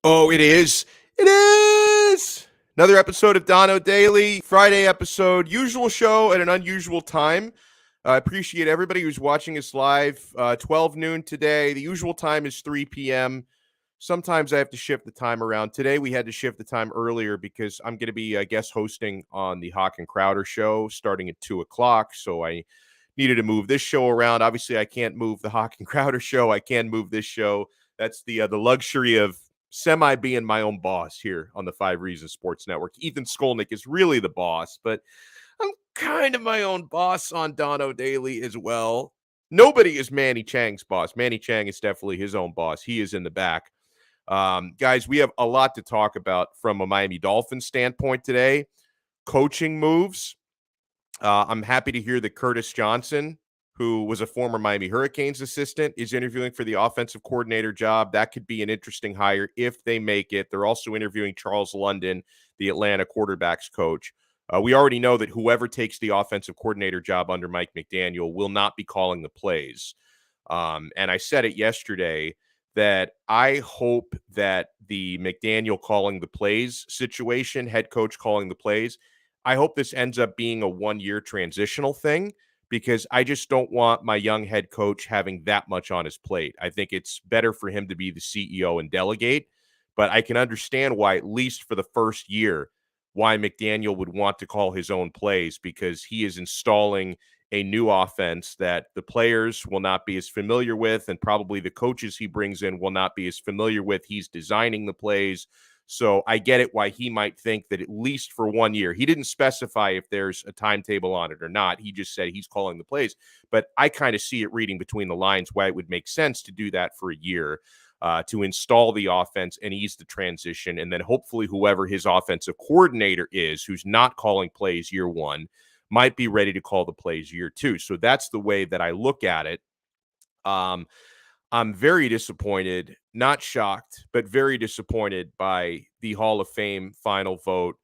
Oh, it is. It is. Another episode of Donno Daily, Friday episode, usual show at an unusual time. I appreciate everybody who's watching us live. 12 noon today. The usual time is 3 p.m. Sometimes I have to shift the time around. Today we had to shift the time earlier because I'm going to be guest hosting on the Hawk and Crowder show starting at 2 o'clock. So I needed to move this show around. Obviously, I can't move the Hawk and Crowder show. I can move this show. That's the luxury of semi being my own boss here on the 5 Reasons Sports Network. Ethan Skolnick is really the boss, but I'm kind of my own boss on Donno Daily as well. Nobody is Manny Chang's boss. Manny Chang is definitely his own boss. He is in the back. Guys, we have a lot to talk about from a Miami Dolphins standpoint today. Coaching moves. I'm happy to hear that Curtis Johnson, who was a former Miami Hurricanes assistant, is interviewing for the offensive coordinator job. That could be an interesting hire if they make it. They're also interviewing Charles London, the Atlanta quarterbacks coach. We already know that whoever takes the offensive coordinator job under Mike McDaniel will not be calling the plays. And I said it yesterday that I hope that the McDaniel calling the plays situation, head coach calling the plays, I hope this ends up being a one-year transitional thing because I just don't want my young head coach having that much on his plate. I think it's better for him to be the CEO and delegate, but I can understand why, at least for the first year, why McDaniel would want to call his own plays because he is installing a new offense that the players will not be as familiar with, and probably the coaches he brings in will not be as familiar with. He's designing the plays. So I get it why he might think that at least for 1 year, he didn't specify if there's a timetable on it or not. He just said he's calling the plays. But I kind of see it reading between the lines why it would make sense to do that for a year, to install the offense and ease the transition. And then hopefully whoever his offensive coordinator is, who's not calling plays year one, might be ready to call the plays year two. So that's the way that I look at it. I'm very disappointed, not shocked, but very disappointed by the Hall of Fame final vote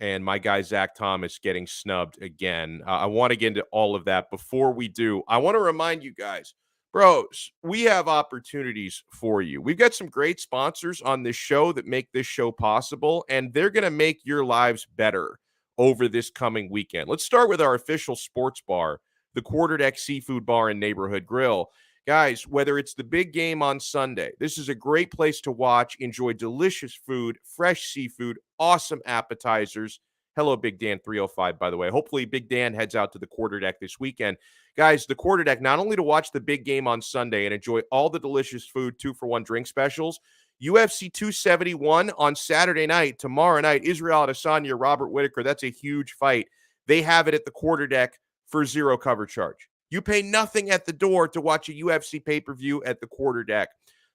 and my guy Zach Thomas getting snubbed again. I want to get into all of that. Before we do, I want to remind you guys, bros, we have opportunities for you. We've got some great sponsors on this show that make this show possible, and they're going to make your lives better over this coming weekend. Let's start with our official sports bar, the Quarterdeck Seafood Bar and Neighborhood Grill. Guys, whether it's the big game on Sunday, this is a great place to watch, enjoy delicious food, fresh seafood, awesome appetizers. Hello, Big Dan 305, by the way. Hopefully, Big Dan heads out to the Quarterdeck this weekend. Guys, the Quarterdeck, not only to watch the big game on Sunday and enjoy all the delicious food, 2-for-1 drink specials, UFC 271 on Saturday night, tomorrow night, Israel Adesanya, Robert Whittaker. That's a huge fight. They have it at the Quarterdeck for zero cover charge. You pay nothing at the door to watch a UFC pay-per-view at the Quarterdeck.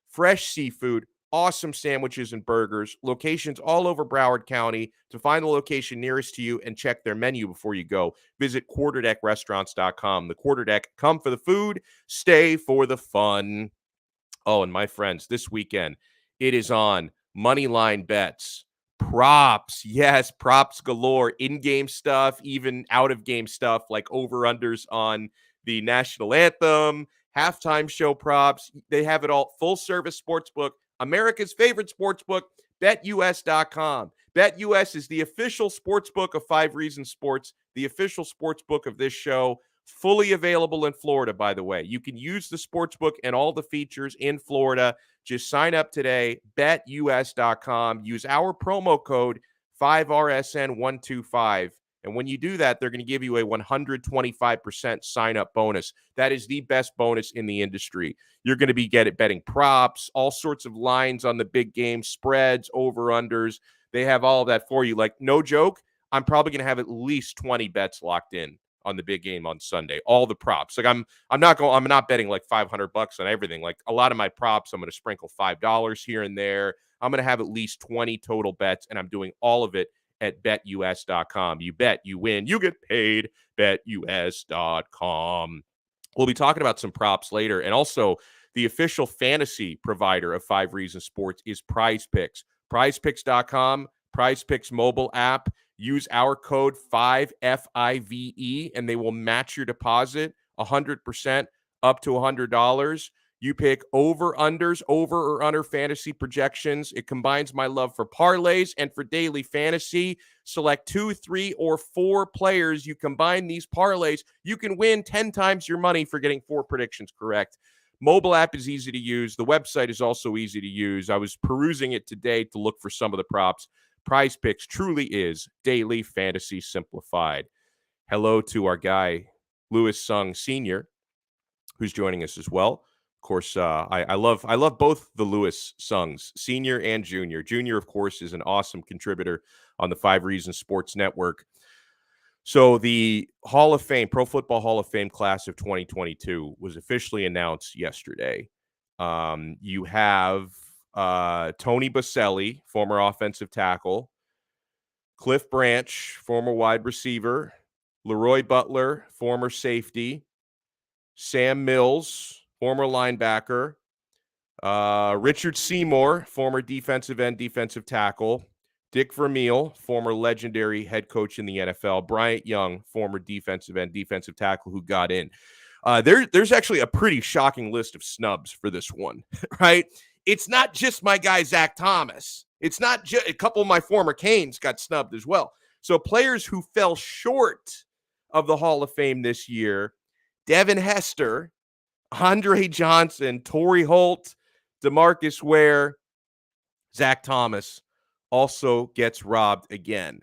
Fresh seafood, awesome sandwiches and burgers, locations all over Broward County. To find the location nearest to you and check their menu before you go, visit quarterdeckrestaurants.com. The Quarterdeck, come for the food, stay for the fun. Oh, and my friends, this weekend, it is on Moneyline Bets. Props. Yes, props galore. In-game stuff, even out-of-game stuff like over-unders on the national anthem, halftime show props. They have it all. Full-service sportsbook, America's favorite sportsbook, BetUS.com. BetUS is the official sportsbook of 5 Reasons Sports, the official sportsbook of this show. Fully available in Florida, by the way. You can use the sportsbook and all the features in Florida. Just sign up today, betus.com. Use our promo code 5RSN125. And when you do that, they're going to give you a 125% sign-up bonus. That is the best bonus in the industry. You're going to be betting props, all sorts of lines on the big game, spreads, over-unders. They have all of that for you. Like, no joke, I'm probably going to have at least 20 bets locked in on the big game on Sunday, all the props. Like I'm not betting like $500 on everything. Like a lot of my props, I'm going to sprinkle $5 here and there. I'm going to have at least 20 total bets, and I'm doing all of it at betus.com. You bet, you win, you get paid. betus.com. We'll be talking about some props later, and also the official fantasy provider of 5 Reasons Sports is Prize Picks. PrizePicks.com, Prize Picks mobile app. Use our code 5FIVE, and they will match your deposit 100% up to $100. You pick over-unders, over or under fantasy projections. It combines my love for parlays and for daily fantasy. Select 2, 3, or 4 players. You combine these parlays. You can win 10 times your money for getting 4 predictions correct. Mobile app is easy to use. The website is also easy to use. I was perusing it today to look for some of the props. Prize Picks truly is daily fantasy simplified. Hello to our guy, Lewis Sung Sr., who's joining us as well. Of course, I love both the Lewis Sungs, senior and junior. Junior, of course, is an awesome contributor on the 5 Reasons Sports Network. So the Hall of Fame, Pro Football Hall of Fame class of 2022 was officially announced yesterday. You have Tony Boselli, former offensive tackle, Cliff Branch, former wide receiver, Leroy Butler, former safety, Sam Mills, former linebacker, Richard Seymour, former defensive end, defensive tackle, Dick Vermeil, former legendary head coach in the NFL, Bryant Young, former defensive end, defensive tackle who got in. There's actually a pretty shocking list of snubs for this one, right? It's not just my guy, Zach Thomas. It's not just a couple of my former Canes got snubbed as well. So players who fell short of the Hall of Fame this year: Devin Hester, Andre Johnson, Torrey Holt, DeMarcus Ware, Zach Thomas also gets robbed again.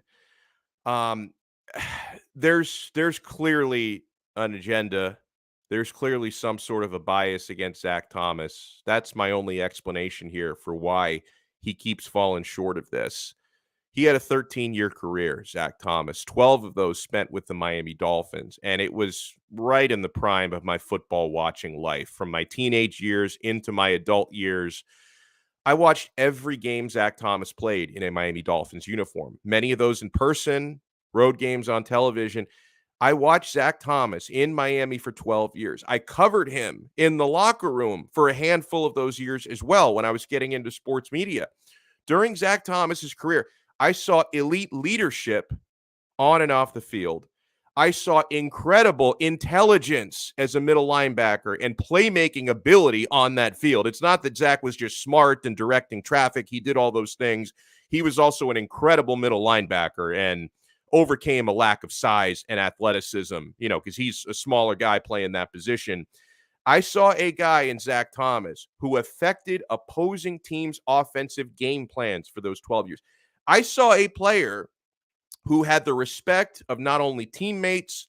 There's clearly an agenda. There's clearly some sort of a bias against Zach Thomas. That's my only explanation here for why he keeps falling short of this. He had a 13-year career, Zach Thomas, 12 of those spent with the Miami Dolphins, and it was right in the prime of my football watching life. From my teenage years into my adult years, I watched every game Zach Thomas played in a Miami Dolphins uniform, many of those in person, road games on television. I watched Zach Thomas in Miami for 12 years. I covered him in the locker room for a handful of those years as well when I was getting into sports media. During Zach Thomas's career, I saw elite leadership on and off the field. I saw incredible intelligence as a middle linebacker and playmaking ability on that field. It's not that Zach was just smart and directing traffic. He did all those things. He was also an incredible middle linebacker and overcame a lack of size and athleticism, because he's a smaller guy playing that position. I saw a guy in Zach Thomas who affected opposing teams' offensive game plans for those 12 years. I saw a player who had the respect of not only teammates,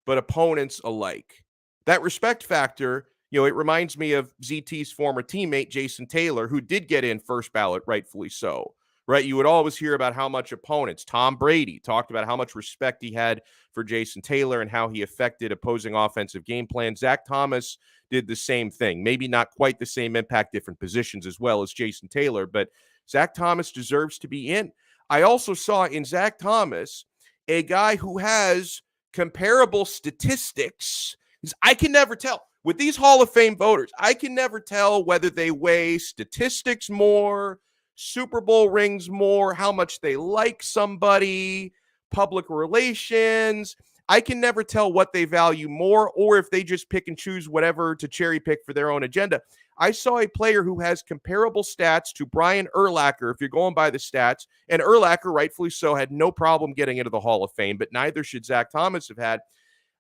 but opponents alike. That respect factor, it reminds me of ZT's former teammate, Jason Taylor, who did get in first ballot, rightfully so, right? You would always hear about how much opponents. Tom Brady talked about how much respect he had for Jason Taylor and how he affected opposing offensive game plans. Zach Thomas did the same thing. Maybe not quite the same impact, different positions as well as Jason Taylor, but Zach Thomas deserves to be in. I also saw in Zach Thomas a guy who has comparable statistics. I can never tell. With these Hall of Fame voters, I can never tell whether they weigh statistics more, Super Bowl rings more, how much they like somebody, public relations. I can never tell what they value more or if they just pick and choose whatever to cherry pick for their own agenda. I saw a player who has comparable stats to Brian Urlacher, if you're going by the stats, and Urlacher, rightfully so, had no problem getting into the Hall of Fame, but neither should Zach Thomas have had.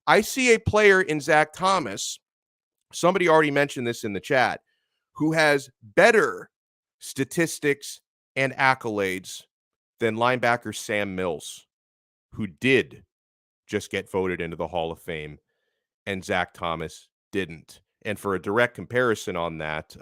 I see a player in Zach Thomas, somebody already mentioned this in the chat, who has better statistics and accolades than linebacker Sam Mills, who did just get voted into the Hall of Fame, and Zach Thomas didn't. And for a direct comparison on that,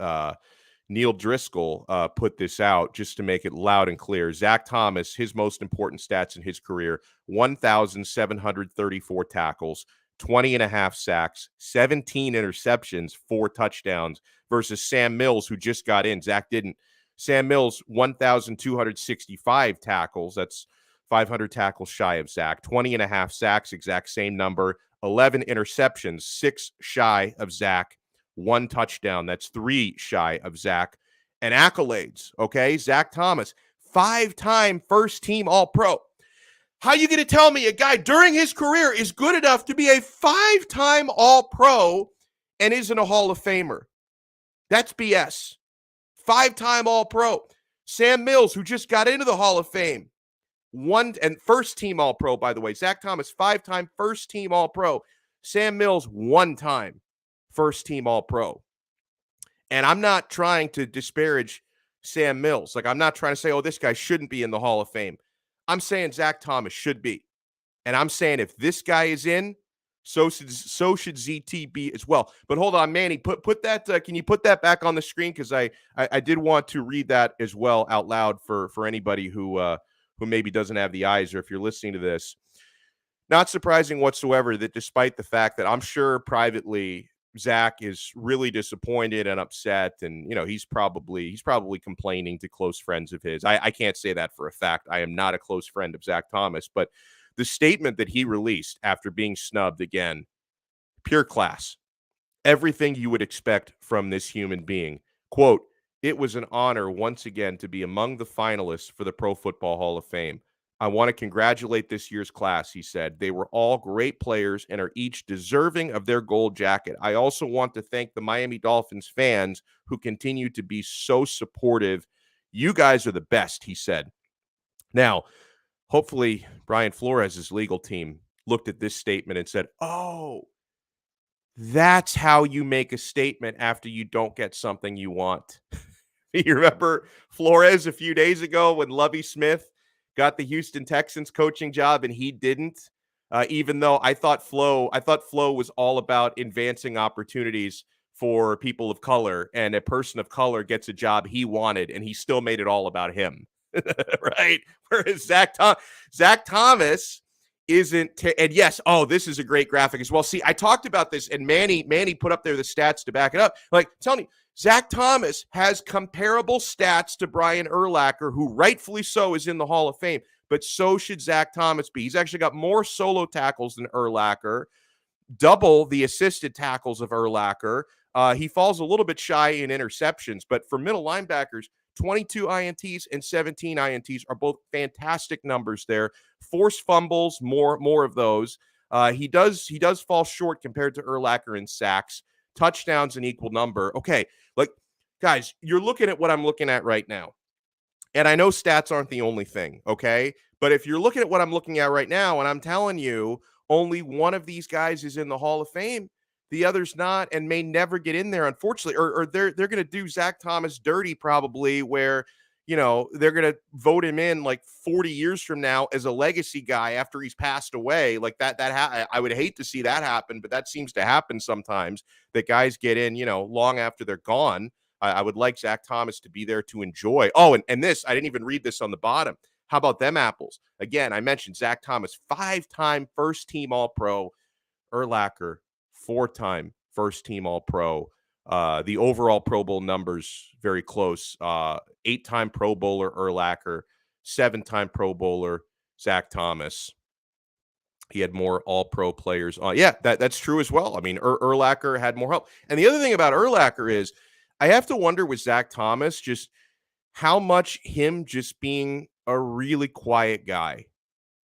Neil Driscoll put this out just to make it loud and clear. Zach Thomas, his most important stats in his career: 1,734 tackles, 20 and a half sacks, 17 interceptions, 4 touchdowns, versus Sam Mills, who just got in. Zach didn't. Sam Mills, 1,265 tackles. That's 500 tackles shy of Zach. 20 and a half sacks, exact same number. 11 interceptions, 6 shy of Zach. 1 touchdown, that's 3 shy of Zach. And accolades, okay? Zach Thomas, 5-time first-team All-Pro. How are you going to tell me a guy during his career is good enough to be a 5-time All-Pro and isn't a Hall of Famer? That's BS. 5-time All-Pro. Sam Mills, who just got into the Hall of Fame, first team All-Pro, by the way. Zach Thomas, 5-time first team All-Pro. Sam Mills, 1-time first team All-Pro. And I'm not trying to disparage Sam Mills. Like, I'm not trying to say, oh, this guy shouldn't be in the Hall of Fame. I'm saying Zach Thomas should be. And I'm saying if this guy is in, so should ZT be as well. But hold on, Manny, put that. Can you put that back on the screen? Because I did want to read that as well out loud for anybody who maybe doesn't have the eyes, or if you're listening to this. Not surprising whatsoever that despite the fact that I'm sure privately Zach is really disappointed and upset, and he's probably complaining to close friends of his. I can't say that for a fact. I am not a close friend of Zach Thomas, but the statement that he released after being snubbed again, pure class. Everything you would expect from this human being. Quote, "It was an honor once again to be among the finalists for the Pro Football Hall of Fame. I want to congratulate this year's class," he said. "They were all great players and are each deserving of their gold jacket. I also want to thank the Miami Dolphins fans who continue to be so supportive. You guys are the best," he said. Now, hopefully Brian Flores' legal team looked at this statement and said, oh, that's how you make a statement after you don't get something you want. You remember Flores a few days ago when Lovie Smith got the Houston Texans coaching job and he didn't, even though I thought Flo was all about advancing opportunities for people of color, and a person of color gets a job he wanted and he still made it all about him. Right? Whereas Zach Thomas isn't, and yes, this is a great graphic as well. See, I talked about this, and Manny put up there the stats to back it up. Like, tell me, Zach Thomas has comparable stats to Brian Urlacher, who rightfully so is in the Hall of Fame, but so should Zach Thomas be. He's actually got more solo tackles than Urlacher, double the assisted tackles of Urlacher. He falls a little bit shy in interceptions, but for middle linebackers, 22 INTs and 17 INTs are both fantastic numbers there. Forced fumbles, more of those. He does fall short compared to Urlacher in sacks. Touchdowns, an equal number. Okay, like, guys, you're looking at what I'm looking at right now. And I know stats aren't the only thing, okay? But if you're looking at what I'm looking at right now, and I'm telling you, only one of these guys is in the Hall of Fame, the other's not, and may never get in there, unfortunately. Or they're going to do Zach Thomas dirty, probably, where they're going to vote him in like 40 years from now as a legacy guy after he's passed away. Like that I would hate to see that happen, but that seems to happen sometimes, that guys get in, long after they're gone. I would like Zach Thomas to be there to enjoy. Oh, and this, I didn't even read this on the bottom. How about them apples? Again, I mentioned Zach Thomas, 5-time first team All-Pro. Urlacher, 4-time first team All-Pro. The overall Pro Bowl numbers very close. 8-time Pro Bowler Urlacher, 7-time Pro Bowler Zach Thomas. He had more All-Pro players. That's true as well. I mean, Urlacher had more help. And the other thing about Urlacher is, I have to wonder with Zach Thomas just how much him just being a really quiet guy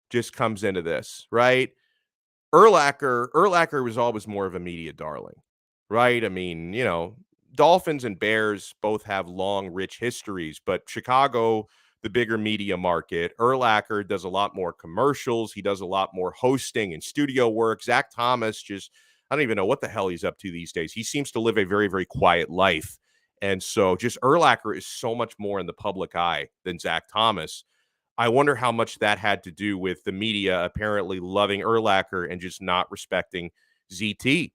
just comes into this, right? Urlacher was always more of a media darling, right? I mean, Dolphins and Bears both have long, rich histories, but Chicago, the bigger media market, Urlacher does a lot more commercials. He does a lot more hosting and studio work. Zach Thomas I don't even know what the hell he's up to these days. He seems to live a very, very quiet life. And so just Urlacher is so much more in the public eye than Zach Thomas. I wonder how much that had to do with the media apparently loving Urlacher and just not respecting ZT.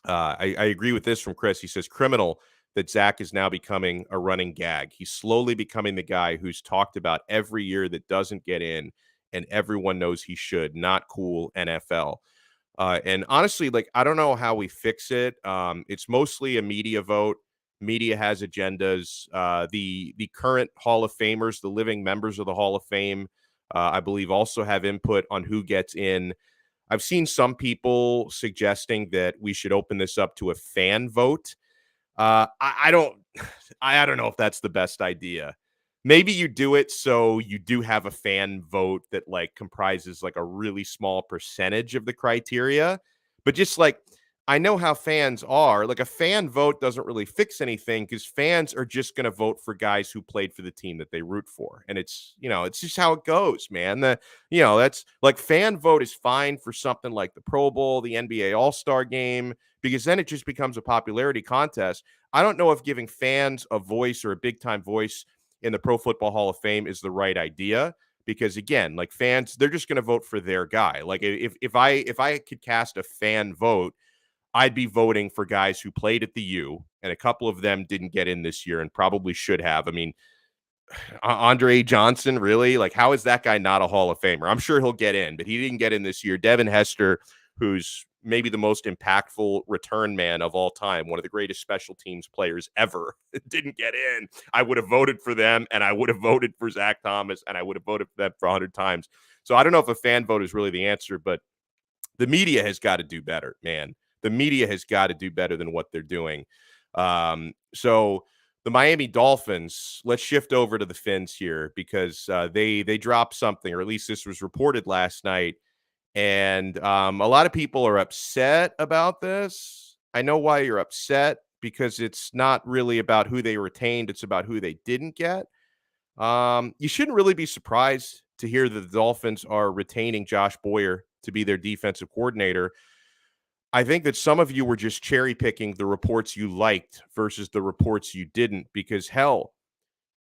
I agree with this from Chris. He says, criminal that Zach is now becoming a running gag. He's slowly becoming the guy who's talked about every year that doesn't get in, and everyone knows he should. Not cool, NFL. And honestly, like, I don't know how we fix it. It's mostly a media vote. Media has agendas. The current Hall of Famers, the living members of the Hall of Fame, I believe also have input on who gets in. I've seen some people suggesting that we should open this up to a fan vote. I don't know if that's the best idea. Maybe you do it so you do have a fan vote that like comprises like a really small percentage of the criteria, but just like, I know how fans are. Like, a fan vote doesn't really fix anything because fans are just going to vote for guys who played for the team that they root for. And it's just how it goes, man. That's like, fan vote is fine for something like the Pro Bowl, the NBA All-Star game, because then it just becomes a popularity contest. I don't know if giving fans a voice or a big time voice in the Pro Football Hall of Fame is the right idea. Because again, like, fans, they're just going to vote for their guy. Like, if I could cast a fan vote, I'd be voting for guys who played at the U, and a couple of them didn't get in this year and probably should have. I mean, Andre Johnson, really? Like, how is that guy not a Hall of Famer? I'm sure he'll get in, but he didn't get in this year. Devin Hester, who's maybe the most impactful return man of all time, one of the greatest special teams players ever, didn't get in. I would have voted for them, and I would have voted for Zach Thomas, and I would have voted for them for 100 times. So I don't know if a fan vote is really the answer, but the media has got to do better, man. The media has got to do better than what they're doing. So the Miami Dolphins, let's shift over to the Fins here, because they dropped something, or at least this was reported last night. And a lot of people are upset about this. I know why you're upset, because it's not really about who they retained. It's about who they didn't get. You shouldn't really be surprised to hear that the Dolphins are retaining Josh Boyer to be their defensive coordinator. I think that some of you were just cherry picking the reports you liked versus the reports you didn't, because hell,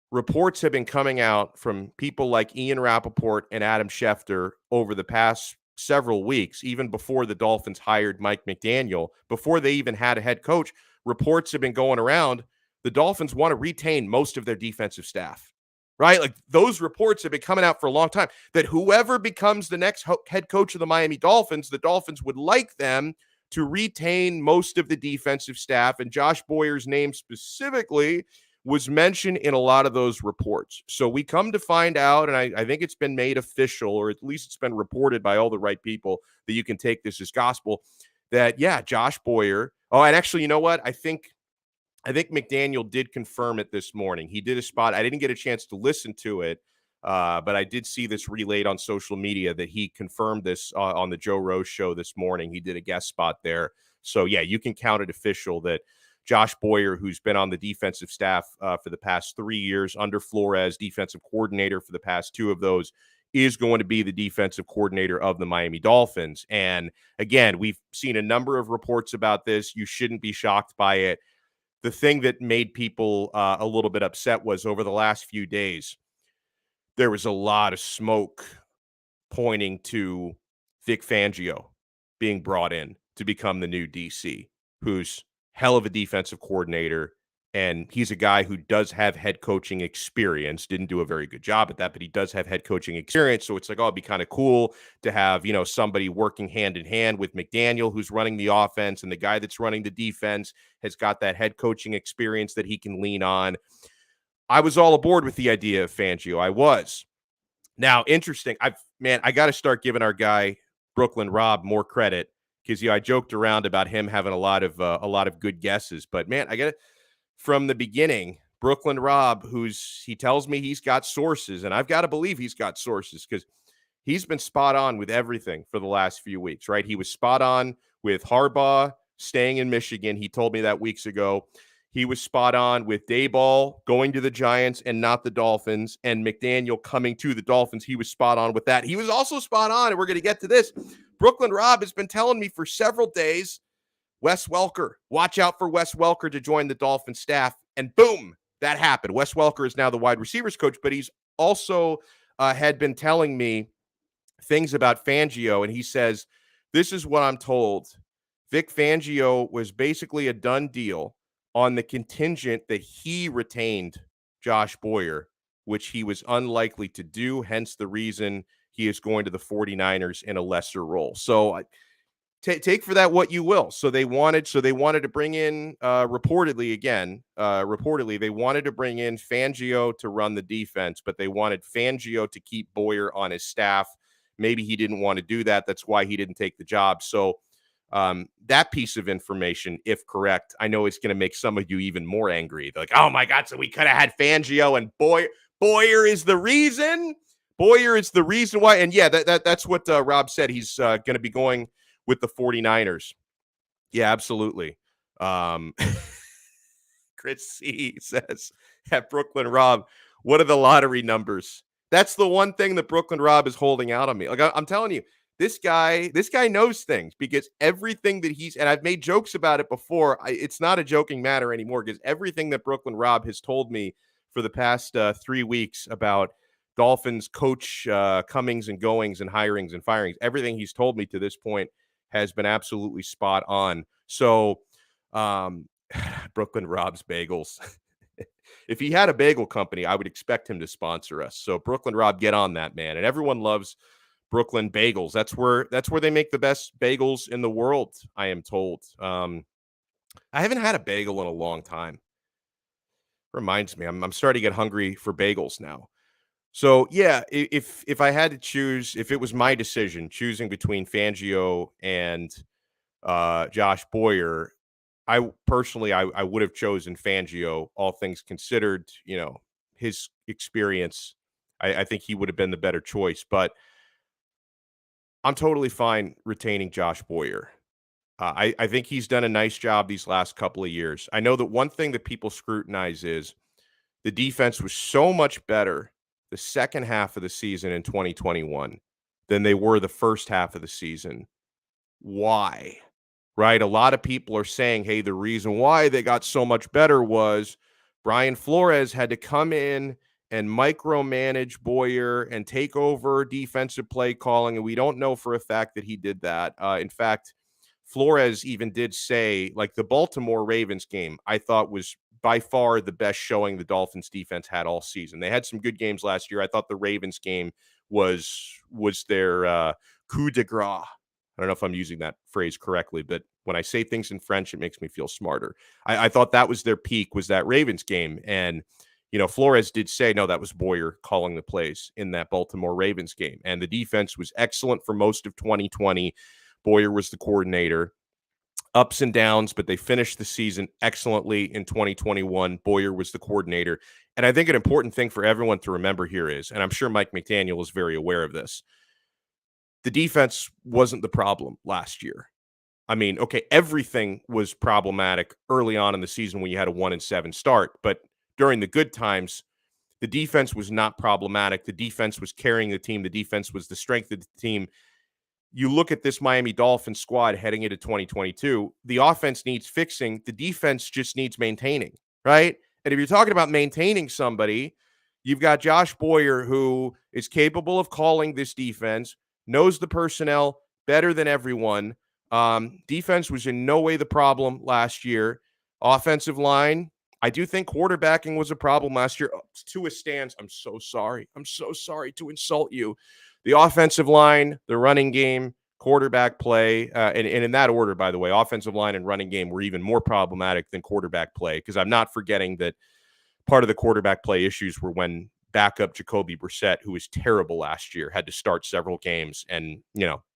reports have been coming out from people like Ian Rappaport and Adam Schefter over the past several weeks, even before the Dolphins hired Mike McDaniel, before they even had a head coach. Reports have been going around. The Dolphins want to retain most of their defensive staff, right? Like, those reports have been coming out for a long time, that whoever becomes the next head coach of the Miami Dolphins, the Dolphins would like them to retain most of the defensive staff. And Josh Boyer's name specifically was mentioned in a lot of those reports. So we come to find out, and I think it's been made official, or at least it's been reported by all the right people, that you can take this as gospel, that, yeah, Josh Boyer. Oh, and actually, you know what? I think McDaniel did confirm it this morning. He did a spot. I didn't get a chance to listen to it, but I did see this relayed on social media that he confirmed this on the Joe Rose show this morning. He did a guest spot there. So, yeah, you can count it official that Josh Boyer, who's been on the defensive staff for the past 3 years under Flores, defensive coordinator for the past 2 of those, is going to be the defensive coordinator of the Miami Dolphins. And again, we've seen a number of reports about this. You shouldn't be shocked by it. The thing that made people a little bit upset was, over the last few days, there was a lot of smoke pointing to Vic Fangio being brought in to become the new DC, who's hell of a defensive coordinator. And he's a guy who does have head coaching experience. Didn't do a very good job at that, but he does have head coaching experience. So it's like, oh, it'd be kind of cool to have, somebody working hand in hand with McDaniel, who's running the offense, and the guy that's running the defense has got that head coaching experience that he can lean on. I was all aboard with the idea of Fangio. I was. Now, interesting. I got to start giving our guy Brooklyn Rob more credit, because I joked around about him having a lot of good guesses, but man, I got to. From the beginning, Brooklyn Rob, he tells me he's got sources, and I've got to believe he's got sources, because he's been spot on with everything for the last few weeks, right? He was spot on with Harbaugh staying in Michigan. He told me that weeks ago. He was spot on with Daboll going to the Giants and not the Dolphins, and McDaniel coming to the Dolphins. He was spot on with that. He was also spot on, and we're going to get to this. Brooklyn Rob has been telling me for several days, Wes Welker, watch out for Wes Welker to join the Dolphin staff. And boom, that happened. Wes Welker is now the wide receivers coach, but he's also had been telling me things about Fangio. And he says, this is what I'm told. Vic Fangio was basically a done deal on the contingent that he retained Josh Boyer, which he was unlikely to do. Hence the reason he is going to the 49ers in a lesser role. So take for that what you will. So they wanted to bring in, reportedly, they wanted to bring in Fangio to run the defense, but they wanted Fangio to keep Boyer on his staff. Maybe he didn't want to do that. That's why he didn't take the job. So that piece of information, if correct, I know it's going to make some of you even more angry. They're like, oh my God, so we could have had Fangio, and Boyer is the reason. Boyer is the reason why. And yeah, that's what Rob said. He's going to be going with the 49ers. Yeah, absolutely. Chris C says at Brooklyn Rob, what are the lottery numbers? That's the one thing that Brooklyn Rob is holding out on me. Like I'm telling you, this guy knows things because everything that and I've made jokes about it before. It's not a joking matter anymore because everything that Brooklyn Rob has told me for the past 3 weeks about Dolphins coach comings and goings and hirings and firings, everything he's told me to this point has been absolutely spot on. So, um, Brooklyn Rob's Bagels. If he had a bagel company, I would expect him to sponsor us. So Brooklyn Rob, get on that, man. And everyone loves Brooklyn bagels. That's where they make the best bagels in the world, I am told. I haven't had a bagel in a long time. Reminds me, I'm starting to get hungry for bagels now. So yeah, if I had to choose, if it was my decision choosing between Fangio and Josh Boyer, I would have chosen Fangio, all things considered. His experience, I think he would have been the better choice. But I'm totally fine retaining Josh Boyer. I think he's done a nice job these last couple of years. I know that one thing that people scrutinize is the defense was so much better the second half of the season in 2021 than they were the first half of the season. Why? Right? A lot of people are saying, hey, the reason why they got so much better was Brian Flores had to come in and micromanage Boyer and take over defensive play calling. And we don't know for a fact that he did that. In fact, Flores even did say, like, the Baltimore Ravens game, I thought was by far the best showing the Dolphins defense had all season. They had some good games last year. I thought the Ravens game was their coup de grace. I don't know if I'm using that phrase correctly, but when I say things in French, it makes me feel smarter. I thought that was their peak, was that Ravens game. And, Flores did say, no, that was Boyer calling the plays in that Baltimore Ravens game. And the defense was excellent for most of 2020. Boyer was the coordinator. Ups and downs, but they finished the season excellently in 2021. Boyer was the coordinator. And I think an important thing for everyone to remember here is, and I'm sure Mike McDaniel is very aware of this, the defense wasn't the problem last year. I mean, okay, everything was problematic early on in the season when you had a 1-7 start, but during the good times, the defense was not problematic. The defense was carrying the team. The defense was the strength of the team. You look at this Miami Dolphins squad heading into 2022, the offense needs fixing. The defense just needs maintaining, right? And if you're talking about maintaining somebody, you've got Josh Boyer, who is capable of calling this defense, knows the personnel better than everyone. Defense was in no way the problem last year. Offensive line, I do think quarterbacking was a problem last year. To a stance, I'm so sorry. I'm so sorry to insult you. The offensive line, the running game, quarterback play, and in that order, by the way, offensive line and running game were even more problematic than quarterback play, because I'm not forgetting that part of the quarterback play issues were when backup Jacoby Brissett, who was terrible last year, had to start several games, and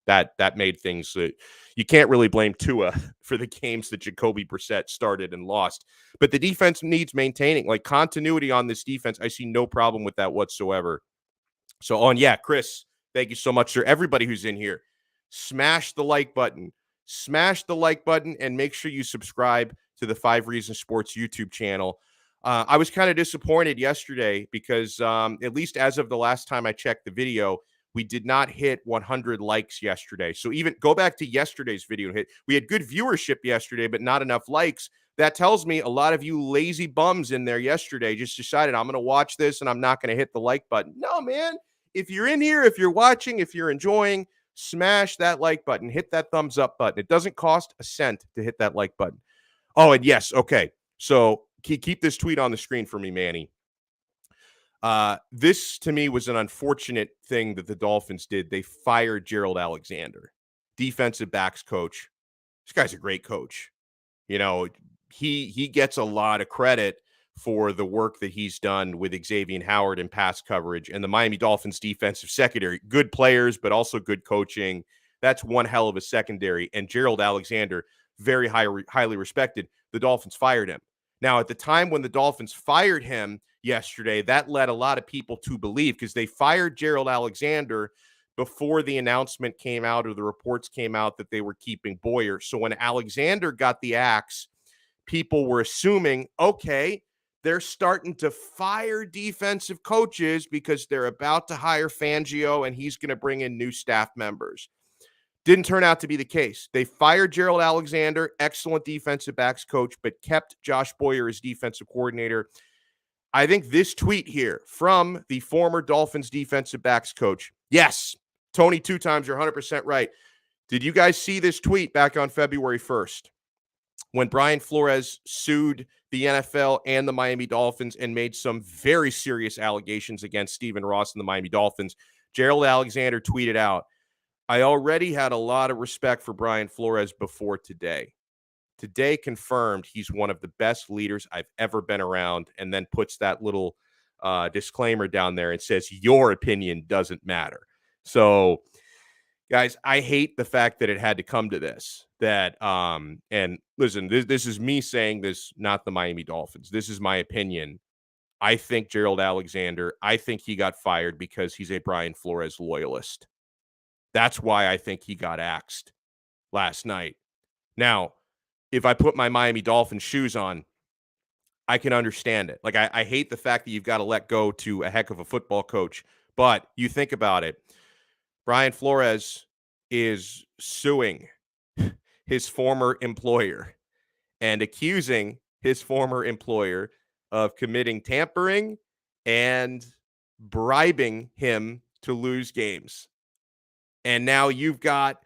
that made things that you can't really blame Tua for the games that Jacoby Brissett started and lost. But the defense needs maintaining, like continuity on this defense. I see no problem with that whatsoever. So Chris, thank you so much, sir. Everybody who's in here, smash the like button. Smash the like button and make sure you subscribe to the 5 Reasons Sports YouTube channel. I was kind of disappointed yesterday because at least as of the last time I checked the video, we did not hit 100 likes yesterday. So even go back to yesterday's video and hit. We had good viewership yesterday, but not enough likes. That tells me a lot of you lazy bums in there yesterday just decided, I'm going to watch this and I'm not going to hit the like button. No, man. If you're in here, if you're watching, if you're enjoying, smash that like button. Hit that thumbs up button. It doesn't cost a cent to hit that like button. Oh, and yes. Okay. So keep this tweet on the screen for me, Manny. This, to me, was an unfortunate thing that the Dolphins did. They fired Gerald Alexander, defensive backs coach. This guy's a great coach. He gets a lot of credit for the work that he's done with Xavier Howard in pass coverage and the Miami Dolphins defensive secondary. Good players, but also good coaching. That's one hell of a secondary. And Gerald Alexander, very highly respected. The Dolphins fired him. Now, at the time when the Dolphins fired him yesterday, that led a lot of people to believe, because they fired Gerald Alexander before the announcement came out or the reports came out that they were keeping Boyer. So when Alexander got the axe, people were assuming, okay, they're starting to fire defensive coaches because they're about to hire Fangio and he's going to bring in new staff members. Didn't turn out to be the case. They fired Gerald Alexander, excellent defensive backs coach, but kept Josh Boyer as defensive coordinator. I think this tweet here from the former Dolphins defensive backs coach. Yes, Tony, 2 times, you're 100% right. Did you guys see this tweet back on February 1st when Brian Flores sued the NFL and the Miami Dolphins and made some very serious allegations against Stephen Ross and the Miami Dolphins? Gerald Alexander tweeted out, I already had a lot of respect for Brian Flores before today. Today confirmed he's one of the best leaders I've ever been around, and then puts that little disclaimer down there and says, your opinion doesn't matter. So, guys, I hate the fact that it had to come to this. That and listen, this is me saying this, not the Miami Dolphins. This is my opinion. I think Gerald Alexander, I think he got fired because he's a Brian Flores loyalist. That's why I think he got axed last night. Now, if I put my Miami Dolphins shoes on, I can understand it. Like, I hate the fact that you've got to let go to a heck of a football coach. But you think about it. Brian Flores is suing his former employer and accusing his former employer of committing tampering and bribing him to lose games. And now you've got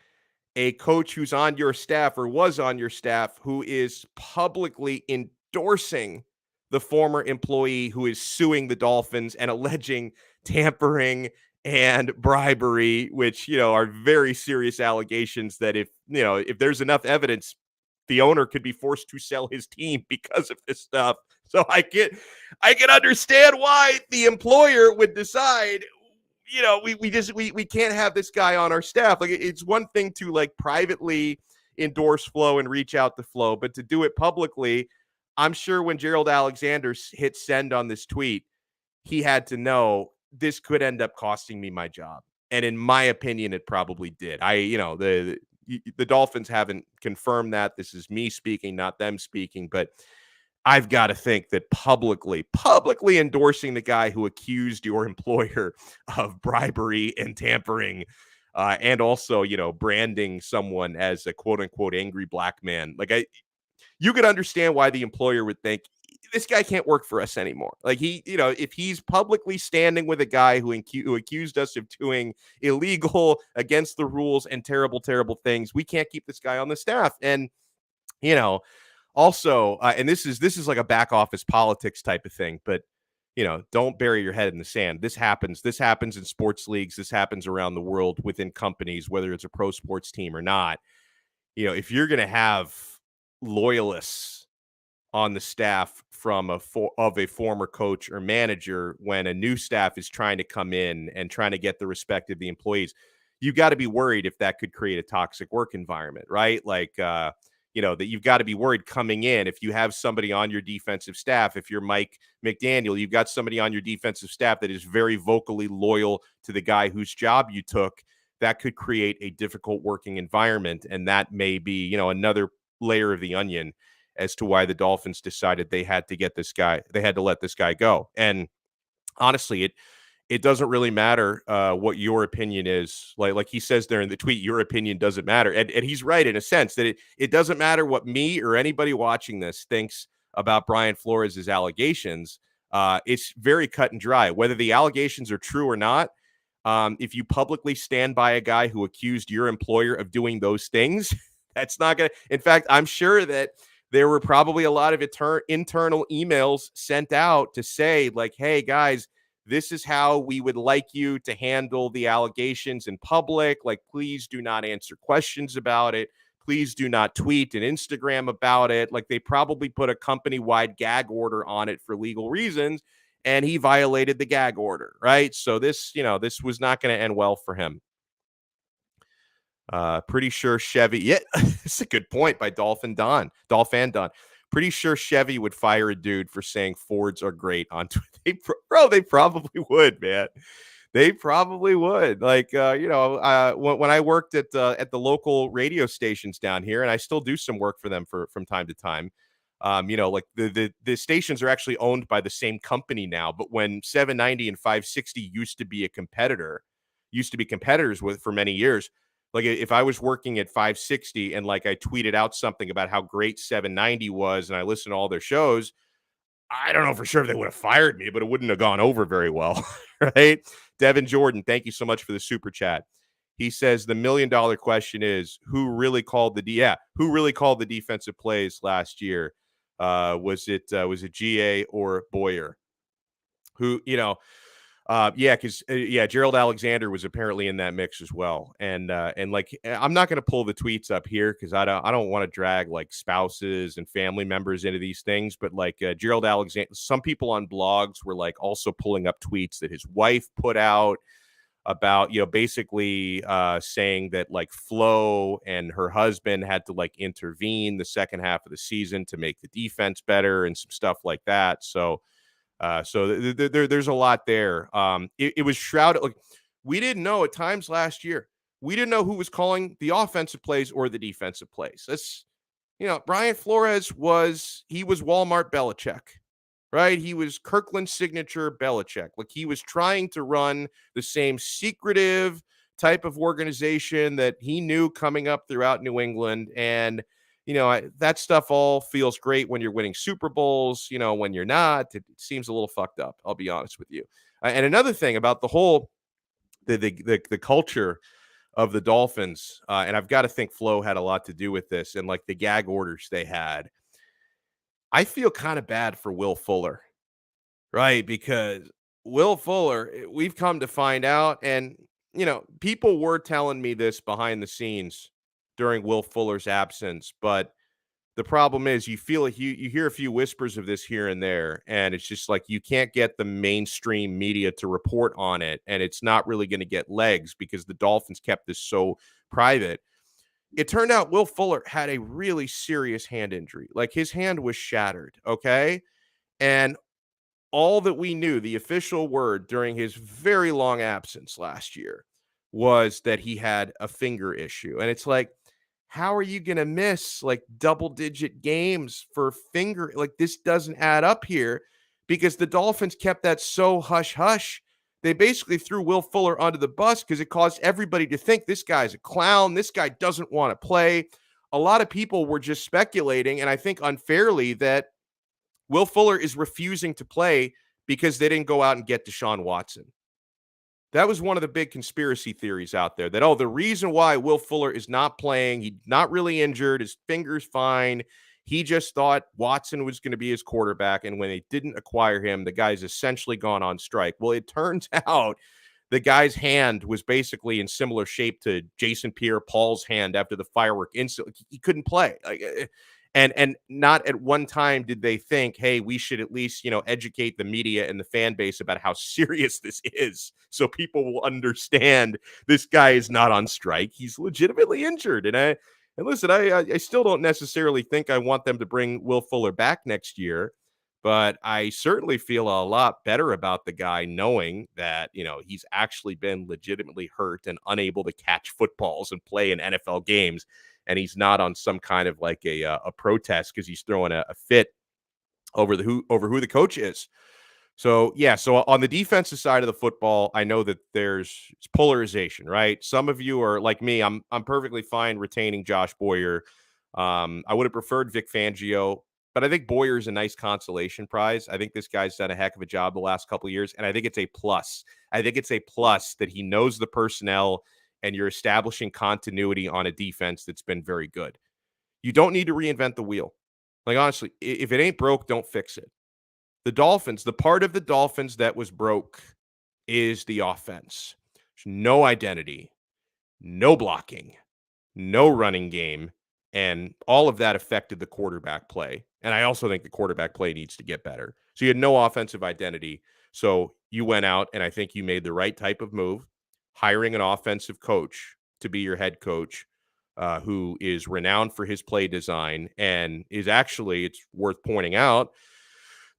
a coach who's on your staff or was on your staff who is publicly endorsing the former employee who is suing the Dolphins and alleging tampering and bribery, which, are very serious allegations that if there's enough evidence, the owner could be forced to sell his team because of this stuff. So I can understand why the employer would decide, we can't have this guy on our staff. Like, it's one thing to like privately endorse Flo and reach out to Flo, but to do it publicly, I'm sure when Gerald Alexander hit send on this tweet, he had to know this could end up costing me my job. And in my opinion, it probably did. The Dolphins haven't confirmed that. This is me speaking, not them speaking, but I've got to think that publicly endorsing the guy who accused your employer of bribery and tampering, and also, branding someone as a quote unquote angry black man. Like, you could understand why the employer would think this guy can't work for us anymore. Like, if he's publicly standing with a guy who accused us of doing illegal, against the rules and terrible, terrible things, we can't keep this guy on the staff. And, also, and this is like a back office politics type of thing, but don't bury your head in the sand. This happens in sports leagues. This happens around the world within companies, whether it's a pro sports team or not. If you're going to have loyalists on the staff from a former coach or manager, when a new staff is trying to come in and trying to get the respect of the employees, you've got to be worried if that could create a toxic work environment, right? Like, that you've got to be worried coming in. If you have somebody on your defensive staff, if you're Mike McDaniel, you've got somebody on your defensive staff that is very vocally loyal to the guy whose job you took, that could create a difficult working environment. And that may be, another layer of the onion as to why the Dolphins decided they had to let this guy go. And honestly, it doesn't really matter what your opinion is. Like he says there in the tweet, your opinion doesn't matter. And he's right in a sense that it doesn't matter what me or anybody watching this thinks about Brian Flores' allegations. It's very cut and dry. Whether the allegations are true or not, if you publicly stand by a guy who accused your employer of doing those things, that's not going to. In fact, I'm sure that there were probably a lot of internal emails sent out to say, like, hey, guys, this is how we would like you to handle the allegations in public. Like, please do not answer questions about it. Please do not tweet and Instagram about it. Like, they probably put a company-wide gag order on it for legal reasons, and he violated the gag order, right? So this was not going to end well for him. Pretty sure Chevy. Yeah, it's a good point by Dolphin Don. Pretty sure Chevy would fire a dude for saying Fords are great on Twitter. They probably would, man. They probably would. Like, when I worked at the local radio stations down here, and I still do some work for them from time to time. Like the stations are actually owned by the same company now. But when 790 and 560 used to be competitors with for many years. Like if I was working at 560 and like I tweeted out something about how great 790 was, and I listened to all their shows, I don't know for sure if they would have fired me, but it wouldn't have gone over very well, right? Devin Jordan, thank you so much for the super chat. He says the $1 million question is who really called the defensive plays last year? Was it GA or Boyer? Who, because Gerald Alexander was apparently in that mix as well, and like I'm not going to pull the tweets up here because I don't want to drag like spouses and family members into these things, but like Gerald Alexander, some people on blogs were like also pulling up tweets that his wife put out about basically saying that like Flo and her husband had to like intervene the second half of the season to make the defense better and some stuff like that. So there's a lot there. It was shrouded. Like we didn't know at times last year. We didn't know who was calling the offensive plays or the defensive plays. That's, Brian Flores was Walmart Belichick, right? He was Kirkland's signature Belichick. Like he was trying to run the same secretive type of organization that he knew coming up throughout New England. And that stuff all feels great when you're winning Super Bowls. When you're not, it seems a little fucked up. I'll be honest with you. And another thing about the whole the culture of the Dolphins, and I've got to think Flo had a lot to do with this, and like the gag orders they had. I feel kind of bad for Will Fuller, right? Because Will Fuller, we've come to find out, and people were telling me this behind the scenes during Will Fuller's absence, but the problem is you hear a few whispers of this here and there, and it's just like you can't get the mainstream media to report on it, and it's not really going to get legs because the Dolphins kept this so private. It turned out Will Fuller had a really serious hand injury. Like his hand was shattered, okay? And all that we knew, the official word during his very long absence last year was that he had a finger issue. And it's like, how are you going to miss like double-digit games for finger? Like this doesn't add up here because the Dolphins kept that so hush-hush. They basically threw Will Fuller onto the bus because it caused everybody to think this guy's a clown. This guy doesn't want to play. A lot of people were just speculating, and I think unfairly, that Will Fuller is refusing to play because they didn't go out and get Deshaun Watson. That was one of the big conspiracy theories out there that, the reason why Will Fuller is not playing, he's not really injured, his finger's fine. He just thought Watson was going to be his quarterback. And when they didn't acquire him, the guy's essentially gone on strike. Well, it turns out the guy's hand was basically in similar shape to Jason Pierre-Paul's hand after the firework incident. He couldn't play. And not at one time did they think, hey, we should at least, educate the media and the fan base about how serious this is so people will understand this guy is not on strike. He's legitimately injured. And listen, I still don't necessarily think I want them to bring Will Fuller back next year, but I certainly feel a lot better about the guy knowing that, he's actually been legitimately hurt and unable to catch footballs and play in NFL games. And he's not on some kind of like a protest because he's throwing a fit over who the coach is. So on the defensive side of the football, I know that there's polarization, right? Some of you are like me. I'm perfectly fine retaining Josh Boyer. I would have preferred Vic Fangio, but I think Boyer is a nice consolation prize. I think this guy's done a heck of a job the last couple of years, and I think it's a plus. I think it's a plus that he knows the personnel and you're establishing continuity on a defense that's been very good. You don't need to reinvent the wheel. Like, honestly, if it ain't broke, don't fix it. The Dolphins, the part of the Dolphins that was broke is the offense. There's no identity, no blocking, no running game, and all of that affected the quarterback play. And I also think the quarterback play needs to get better. So you had no offensive identity. So you went out, and I think you made the right type of move, hiring an offensive coach to be your head coach, who is renowned for his play design and is actually, it's worth pointing out,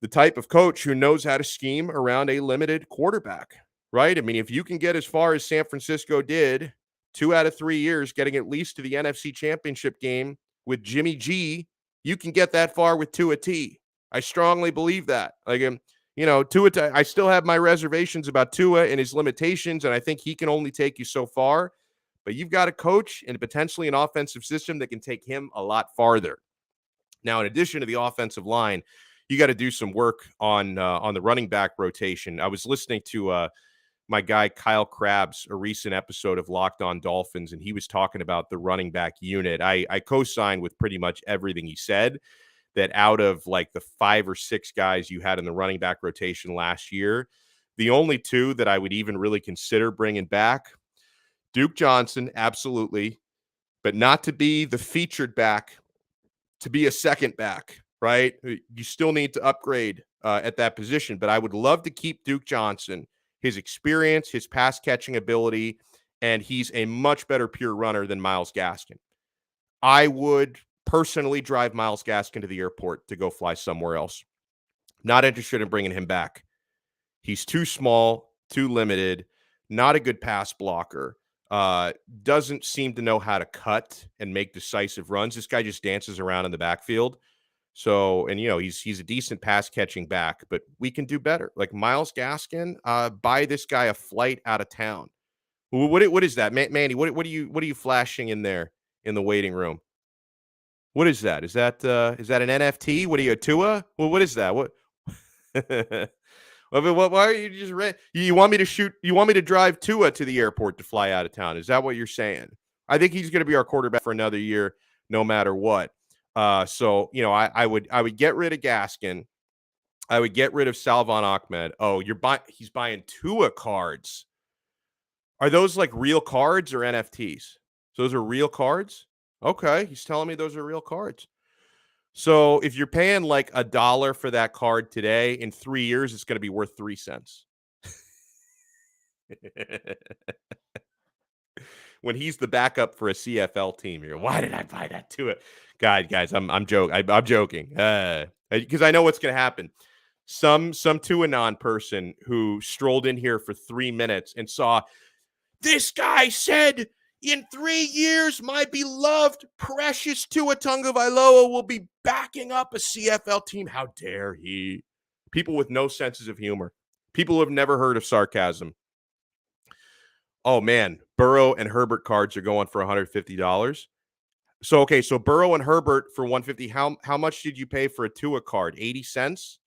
the type of coach who knows how to scheme around a limited quarterback. right? I mean, if you can get as far as San Francisco did, 2 out of 3 years, getting at least to the NFC Championship game with Jimmy G, you can get that far with Tua T. I strongly believe that. Like, Tua, I still have my reservations about Tua and his limitations, and I think he can only take you so far. But you've got a coach and potentially an offensive system that can take him a lot farther. Now, in addition to the offensive line, you got to do some work on the running back rotation. I was listening to my guy Kyle Krabs, a recent episode of Locked On Dolphins, and he was talking about the running back unit. I co-signed with pretty much everything he said, that out of like the 5 or 6 guys you had in the running back rotation last year, the only 2 that I would even really consider bringing back, Duke Johnson, absolutely, but not to be the featured back, to be a second back, right? You still need to upgrade at that position, but I would love to keep Duke Johnson, his experience, his pass catching ability, and he's a much better pure runner than Myles Gaskin. I would personally drive Myles Gaskin to the airport to go fly somewhere else. Not interested in bringing him back. He's too small, too limited, not a good pass blocker. Doesn't seem to know how to cut and make decisive runs. This guy just dances around in the backfield. So, and he's a decent pass catching back, but we can do better. Like Myles Gaskin, buy this guy a flight out of town. What is that, Manny? What are you flashing in there in the waiting room? What is that? Is that an NFT? What are you, a Tua? Well, what is that? What? Why are you just you want me to shoot? You want me to drive Tua to the airport to fly out of town? Is that what you're saying? I think he's going to be our quarterback for another year, no matter what. So I would get rid of Gaskin. I would get rid of Salvon Ahmed. Oh, he's buying Tua cards. Are those like real cards or NFTs? So those are real cards? Okay, he's telling me those are real cards. So if you're paying like $1 for that card today, in 3 years, it's going to be worth 3 cents. When he's the backup for a CFL team, you're, why did I buy that to it? Guys, I'm joking. I'm joking because I know what's going to happen. Some Tuanon person who strolled in here for 3 minutes and saw this guy said, in 3 years, my beloved, precious Tua Tagovailoa will be backing up a CFL team. How dare he? People with no senses of humor. People who have never heard of sarcasm. Oh, man. Burrow and Herbert cards are going for $150. So Burrow and Herbert for $150. How much did you pay for a Tua card? 80 cents?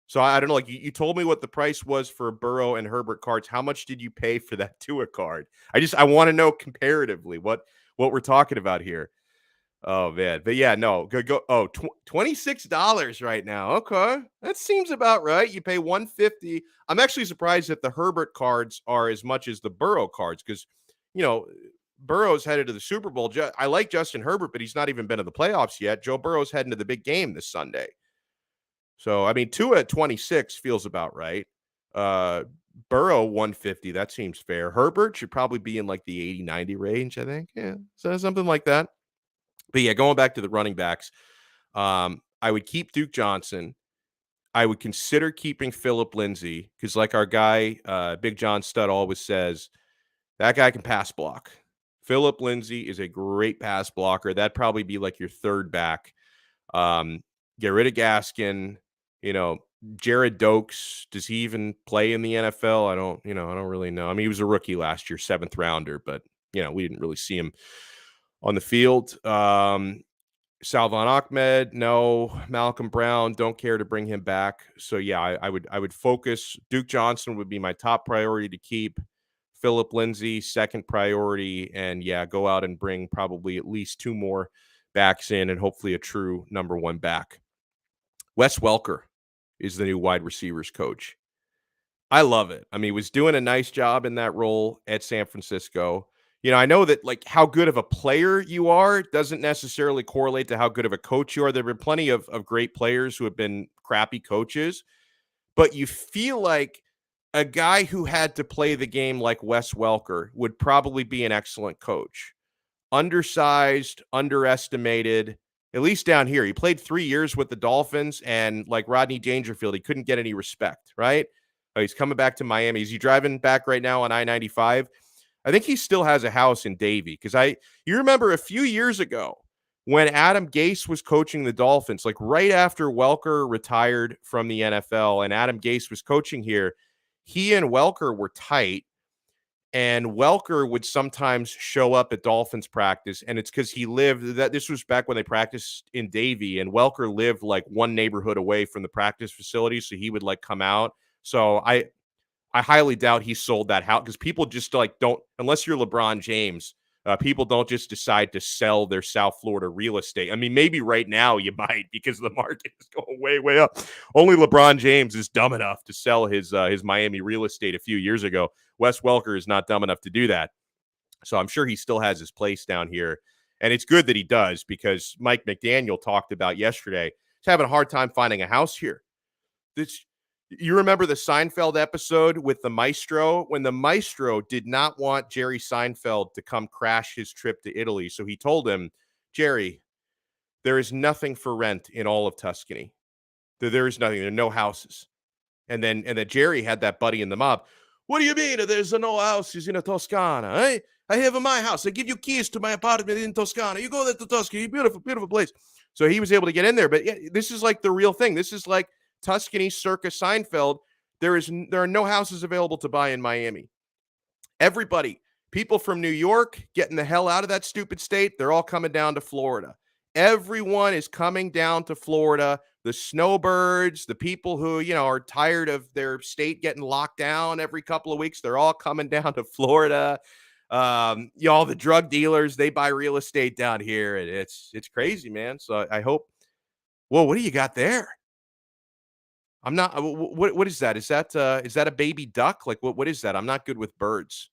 So I don't know. Like you told me what the price was for Burrow and Herbert cards. How much did you pay for that Tua card? I want to know comparatively what we're talking about here. Oh man, but yeah, no, go. Oh, $26 right now. Okay, that seems about right. You pay $150. I'm actually surprised that the Herbert cards are as much as the Burrow cards because Burrow's headed to the Super Bowl. I like Justin Herbert, but he's not even been to the playoffs yet. Joe Burrow's heading to the big game this Sunday. So, I mean, Tua at 26 feels about right. Burrow 150, that seems fair. Herbert should probably be in like the 80, 90 range, I think. Yeah, so something like that. But yeah, going back to the running backs, I would keep Duke Johnson. I would consider keeping Phillip Lindsay because like our guy, Big John Stud always says, that guy can pass block. Phillip Lindsay is a great pass blocker. That'd probably be like your third back. Get rid of Gaskin. Jared Dokes, does he even play in the NFL? I don't really know. I mean, he was a rookie last year, 7th rounder, but we didn't really see him on the field. Salvon Ahmed, no. Malcolm Brown, don't care to bring him back. So yeah, I would focus. Duke Johnson would be my top priority to keep. Phillip Lindsay, second priority, and yeah, go out and bring probably at least 2 more backs in, and hopefully a true number 1 back. Wes Welker is the new wide receivers coach. I love it. I mean, he was doing a nice job in that role at San Francisco. I know that like how good of a player you are doesn't necessarily correlate to how good of a coach you are. There have been plenty of great players who have been crappy coaches, but you feel like a guy who had to play the game like Wes Welker would probably be an excellent coach. Undersized, underestimated, at least down here. He played 3 years with the Dolphins, and like Rodney Dangerfield, he couldn't get any respect, right? He's coming back to Miami. Is he driving back right now on I-95? I think he still has a house in Davie because you remember a few years ago when Adam Gase was coaching the Dolphins, like right after Welker retired from the NFL and Adam Gase was coaching here, he and Welker were tight. And Welker would sometimes show up at Dolphins practice, and it's because he lived that this was back when they practiced in Davie, and Welker lived like one neighborhood away from the practice facility, so he would like come out. So I highly doubt he sold that house because people just like don't, unless you're LeBron James, people don't just decide to sell their South Florida real estate. I mean, maybe right now you might because the market is going way, way up. Only LeBron James is dumb enough to sell his Miami real estate a few years ago. Wes Welker is not dumb enough to do that. So I'm sure he still has his place down here. And it's good that he does because Mike McDaniel talked about yesterday, he's having a hard time finding a house here. You remember the Seinfeld episode with the maestro when the maestro did not want Jerry Seinfeld to come crash his trip to Italy. So he told him, Jerry, there is nothing for rent in all of Tuscany. There is nothing. There are no houses. And then Jerry had that buddy in the mob. What do you mean there's no houses in Toscana? Eh? I have my house. I give you keys to my apartment in Toscana. You go there to Tuscany. Beautiful, beautiful place. So he was able to get in there. But yeah, this is like the real thing. This is like Tuscany circa Seinfeld. There are no houses available to buy in Miami. Everybody, people from New York getting the hell out of that stupid state, they're all coming down to Florida. Everyone is coming down to Florida. The snowbirds, the people who, are tired of their state getting locked down every couple of weeks, they're all coming down to Florida. All the drug dealers, they buy real estate down here. And it's crazy, man. So I hope, whoa, what do you got there? I'm not, what is that? Is that a baby duck? Like, what is that? I'm not good with birds.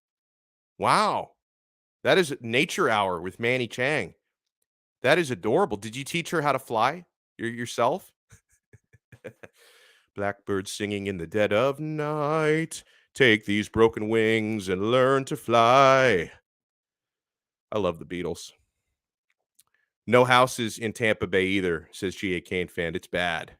Wow. That is Nature Hour with Manny Chang. That is adorable. Did you teach her how to fly yourself? Blackbird singing in the dead of night. Take these broken wings and learn to fly. I love the Beatles. No houses in Tampa Bay either, says G.A. Kane fan. It's bad.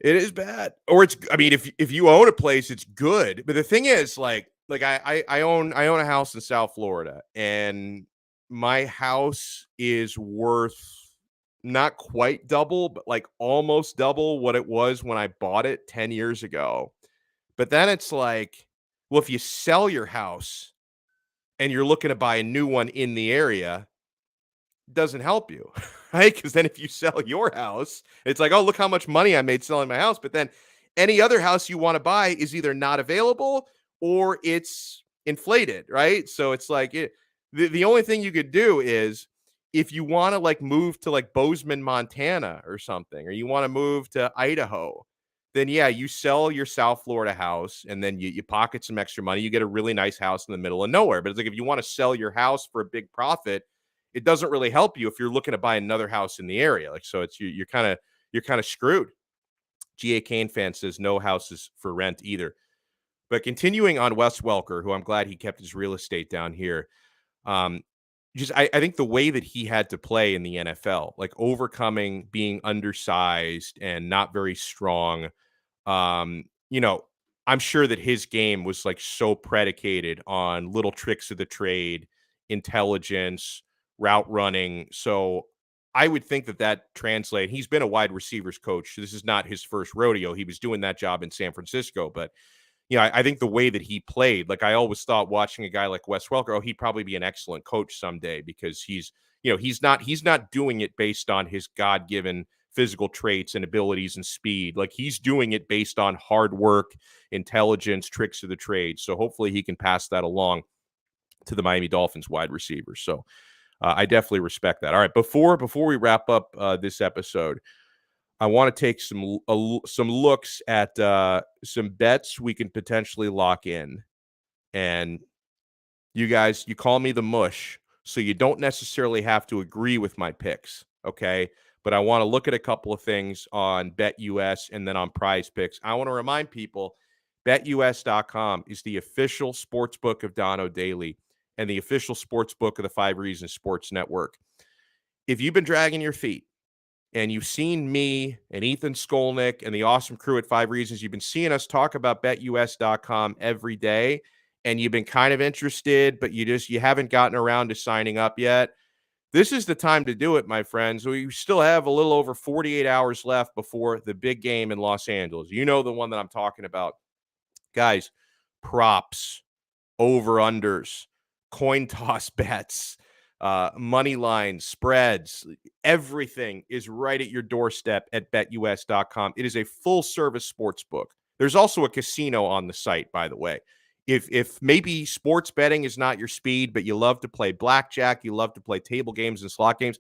It is bad. Or if you own a place, it's good. But the thing is, like I own a house in South Florida, and my house is worth not quite double, but like almost double what it was when I bought it 10 years ago. But then it's like, well, if you sell your house and you're looking to buy a new one in the area, it doesn't help you, right? Because then if you sell your house, it's like, oh, look how much money I made selling my house. But then any other house you want to buy is either not available or it's inflated, right? So it's like the only thing you could do is if you want to like move to like Bozeman, Montana or something, or you want to move to Idaho, then yeah, you sell your South Florida house and then you pocket some extra money. You get a really nice house in the middle of nowhere. But it's like if you want to sell your house for a big profit, it doesn't really help you if you're looking to buy another house in the area. Like, so it's you're kind of screwed. G.A. Kane fan says no houses for rent either. But continuing on Wes Welker, who I'm glad he kept his real estate down here. I think the way that he had to play in the NFL, like overcoming being undersized and not very strong, I'm sure that his game was like so predicated on little tricks of the trade, intelligence, route running. So I would think that translates. He's been a wide receivers coach. This is not his first rodeo. He was doing that job in San Francisco, but I think the way that he played, like I always thought watching a guy like Wes Welker, he'd probably be an excellent coach someday because he's not doing it based on his God-given physical traits and abilities and speed. Like he's doing it based on hard work, intelligence, tricks of the trade. So hopefully he can pass that along to the Miami Dolphins wide receivers. So I definitely respect that. All right, before we wrap up this episode, I want to take some looks at some bets we can potentially lock in. And you guys, you call me the mush, so you don't necessarily have to agree with my picks, okay? But I want to look at a couple of things on BetUS and then on Prize Picks. I want to remind people, BetUS.com is the official sports book of Donno Daily and the official sports book of the 5 Reasons Sports Network. If you've been dragging your feet and you've seen me and Ethan Skolnick and the awesome crew at 5 Reasons. You've been seeing us talk about BetUS.com every day, and you've been kind of interested, but you haven't gotten around to signing up yet. This is the time to do it, my friends. We still have a little over 48 hours left before the big game in Los Angeles. You know the one that I'm talking about. Guys, props, over-unders, coin toss bets, money lines, spreads, everything is right at your doorstep at betus.com. It is a full-service sports book. There's also a casino on the site, by the way. If maybe sports betting is not your speed, but you love to play blackjack, you love to play table games and slot games,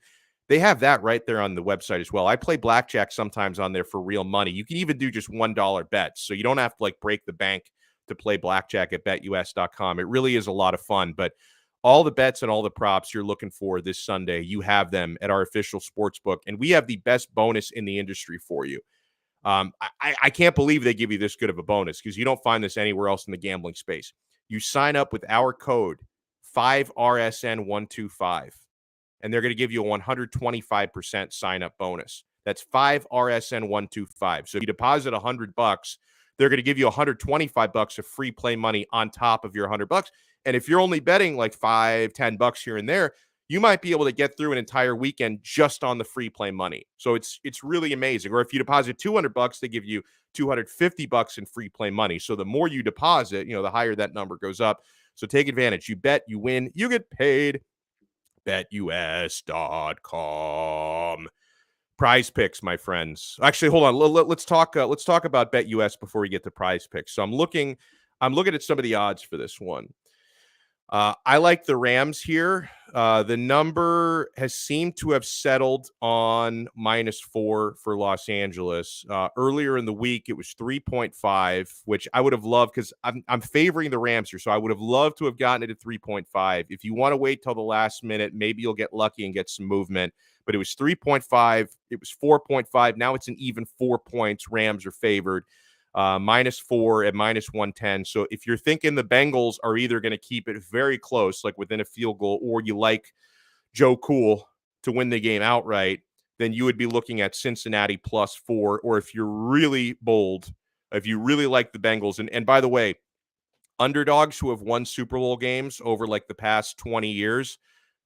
they have that right there on the website as well. I play blackjack sometimes on there for real money. You can even do just $1 bets, so you don't have to like break the bank to play blackjack at betus.com. It really is a lot of fun, but all the bets and all the props you're looking for this Sunday, you have them at our official sports book, and we have the best bonus in the industry for you. I can't believe they give you this good of a bonus because you don't find this anywhere else in the gambling space. You sign up with our code 5RSN125, and they're going to give you a 125% sign up bonus. That's 5RSN125. So if you deposit $100, they're going to give you $125 of free play money on top of your $100. And if you're only betting like $5-10 here and there, you might be able to get through an entire weekend just on the free play money. So it's really amazing. Or if you deposit $200, they give you $250 in free play money. So the more you deposit, the higher that number goes up. So take advantage. You bet, you win, you get paid. BetUS.com. Prize picks, my friends. Actually, hold on. Let's talk about BetUS before we get to prize picks. So I'm looking at some of the odds for this one. I like the Rams here. The number has seemed to have settled on -4 for Los Angeles. Earlier in the week, it was 3.5, which I would have loved because I'm favoring the Rams here. So I would have loved to have gotten it at 3.5. If you want to wait till the last minute, maybe you'll get lucky and get some movement. But it was 3.5. It was 4.5. Now it's an even 4 points. Rams are favored. -4 at -110. So if you're thinking the Bengals are either going to keep it very close, like within a field goal, or you like Joe Cool to win the game outright, then you would be looking at Cincinnati +4. Or if you're really bold, if you really like the Bengals, and by the way, underdogs who have won Super Bowl games over like the past 20 years,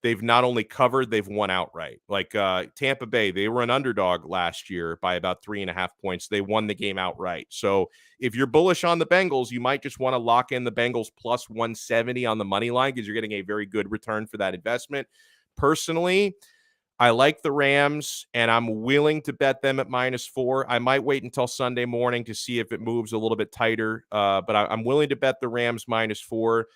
they've not only covered, they've won outright. Like Tampa Bay, they were an underdog last year by about 3.5 points. They won the game outright. So if you're bullish on the Bengals, you might just want to lock in the Bengals +170 on the money line because you're getting a very good return for that investment. Personally, I like the Rams, and I'm willing to bet them at -4. I might wait until Sunday morning to see if it moves a little bit tighter, but I'm willing to bet the Rams -4.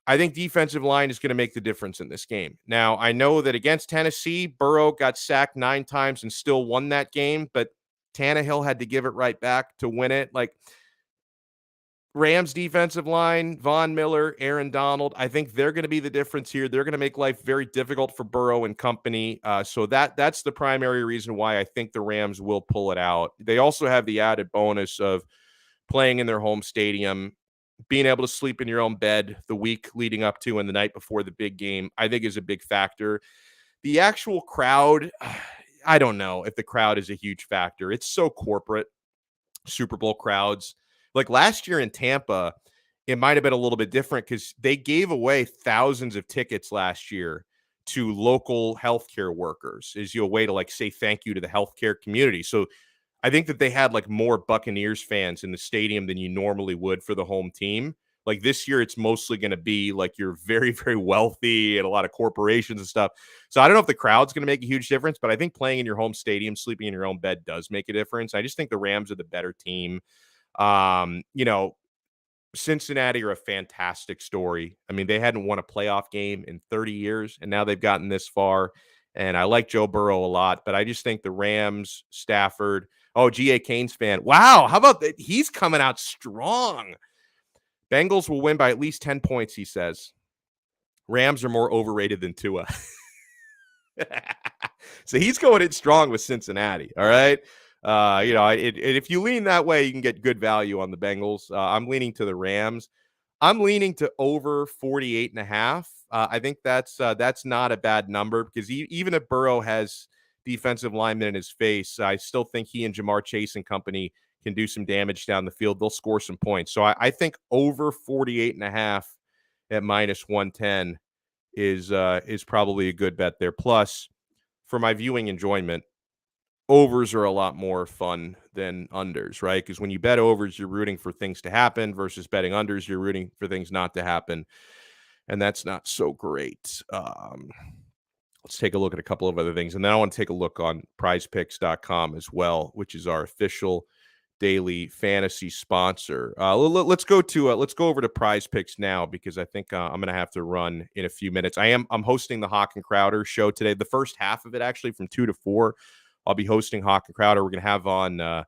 I think defensive line is going to make the difference in this game. Now, I know that against Tennessee, Burrow got sacked 9 times and still won that game, but Tannehill had to give it right back to win it. Like, Rams defensive line, Von Miller, Aaron Donald, I think they're going to be the difference here. They're going to make life very difficult for Burrow and company. So that's the primary reason why I think the Rams will pull it out. They also have the added bonus of playing in their home stadium. Being able to sleep in your own bed the week leading up to and the night before the big game, I think is a big factor. The actual crowd, I don't know if the crowd is a huge factor. It's so corporate, Super Bowl crowds. Like last year in Tampa, it might have been a little bit different because they gave away thousands of tickets last year to local healthcare workers as a way to like say thank you to the healthcare community. So I think that they had like more Buccaneers fans in the stadium than you normally would for the home team. Like this year, it's mostly going to be like you're very, very wealthy and a lot of corporations and stuff. So I don't know if the crowd's going to make a huge difference, but I think playing in your home stadium, sleeping in your own bed does make a difference. I just think the Rams are the better team. Cincinnati are a fantastic story. I mean, they hadn't won a playoff game in 30 years, and now they've gotten this far. And I like Joe Burrow a lot, but I just think the Rams, Stafford. Oh, G.A. Canes fan. Wow, how about that? He's coming out strong. Bengals will win by at least 10 points, he says. Rams are more overrated than Tua. So he's going in strong with Cincinnati, all right? If you lean that way, you can get good value on the Bengals. I'm leaning to the Rams. I'm leaning to over 48.5. I think that's not a bad number because even if Burrow has defensive linemen in his face. I still think he and Jamar Chase and company can do some damage down the field. They'll score some points. So I think over 48.5 at minus 110 is probably a good bet there. Plus, for my viewing enjoyment, overs are a lot more fun than unders, right? Because when you bet overs, you're rooting for things to happen versus betting unders, you're rooting for things not to happen. And that's not so great. Let's take a look at a couple of other things. And then I want to take a look on prizepicks.com as well, which is our official daily fantasy sponsor. Let's go over to Prize Picks now, because I think I'm going to have to run in a few minutes. I'm hosting the Hawk and Crowder show today. The first half of it, actually, from 2 to 4, I'll be hosting Hawk and Crowder. We're going to have on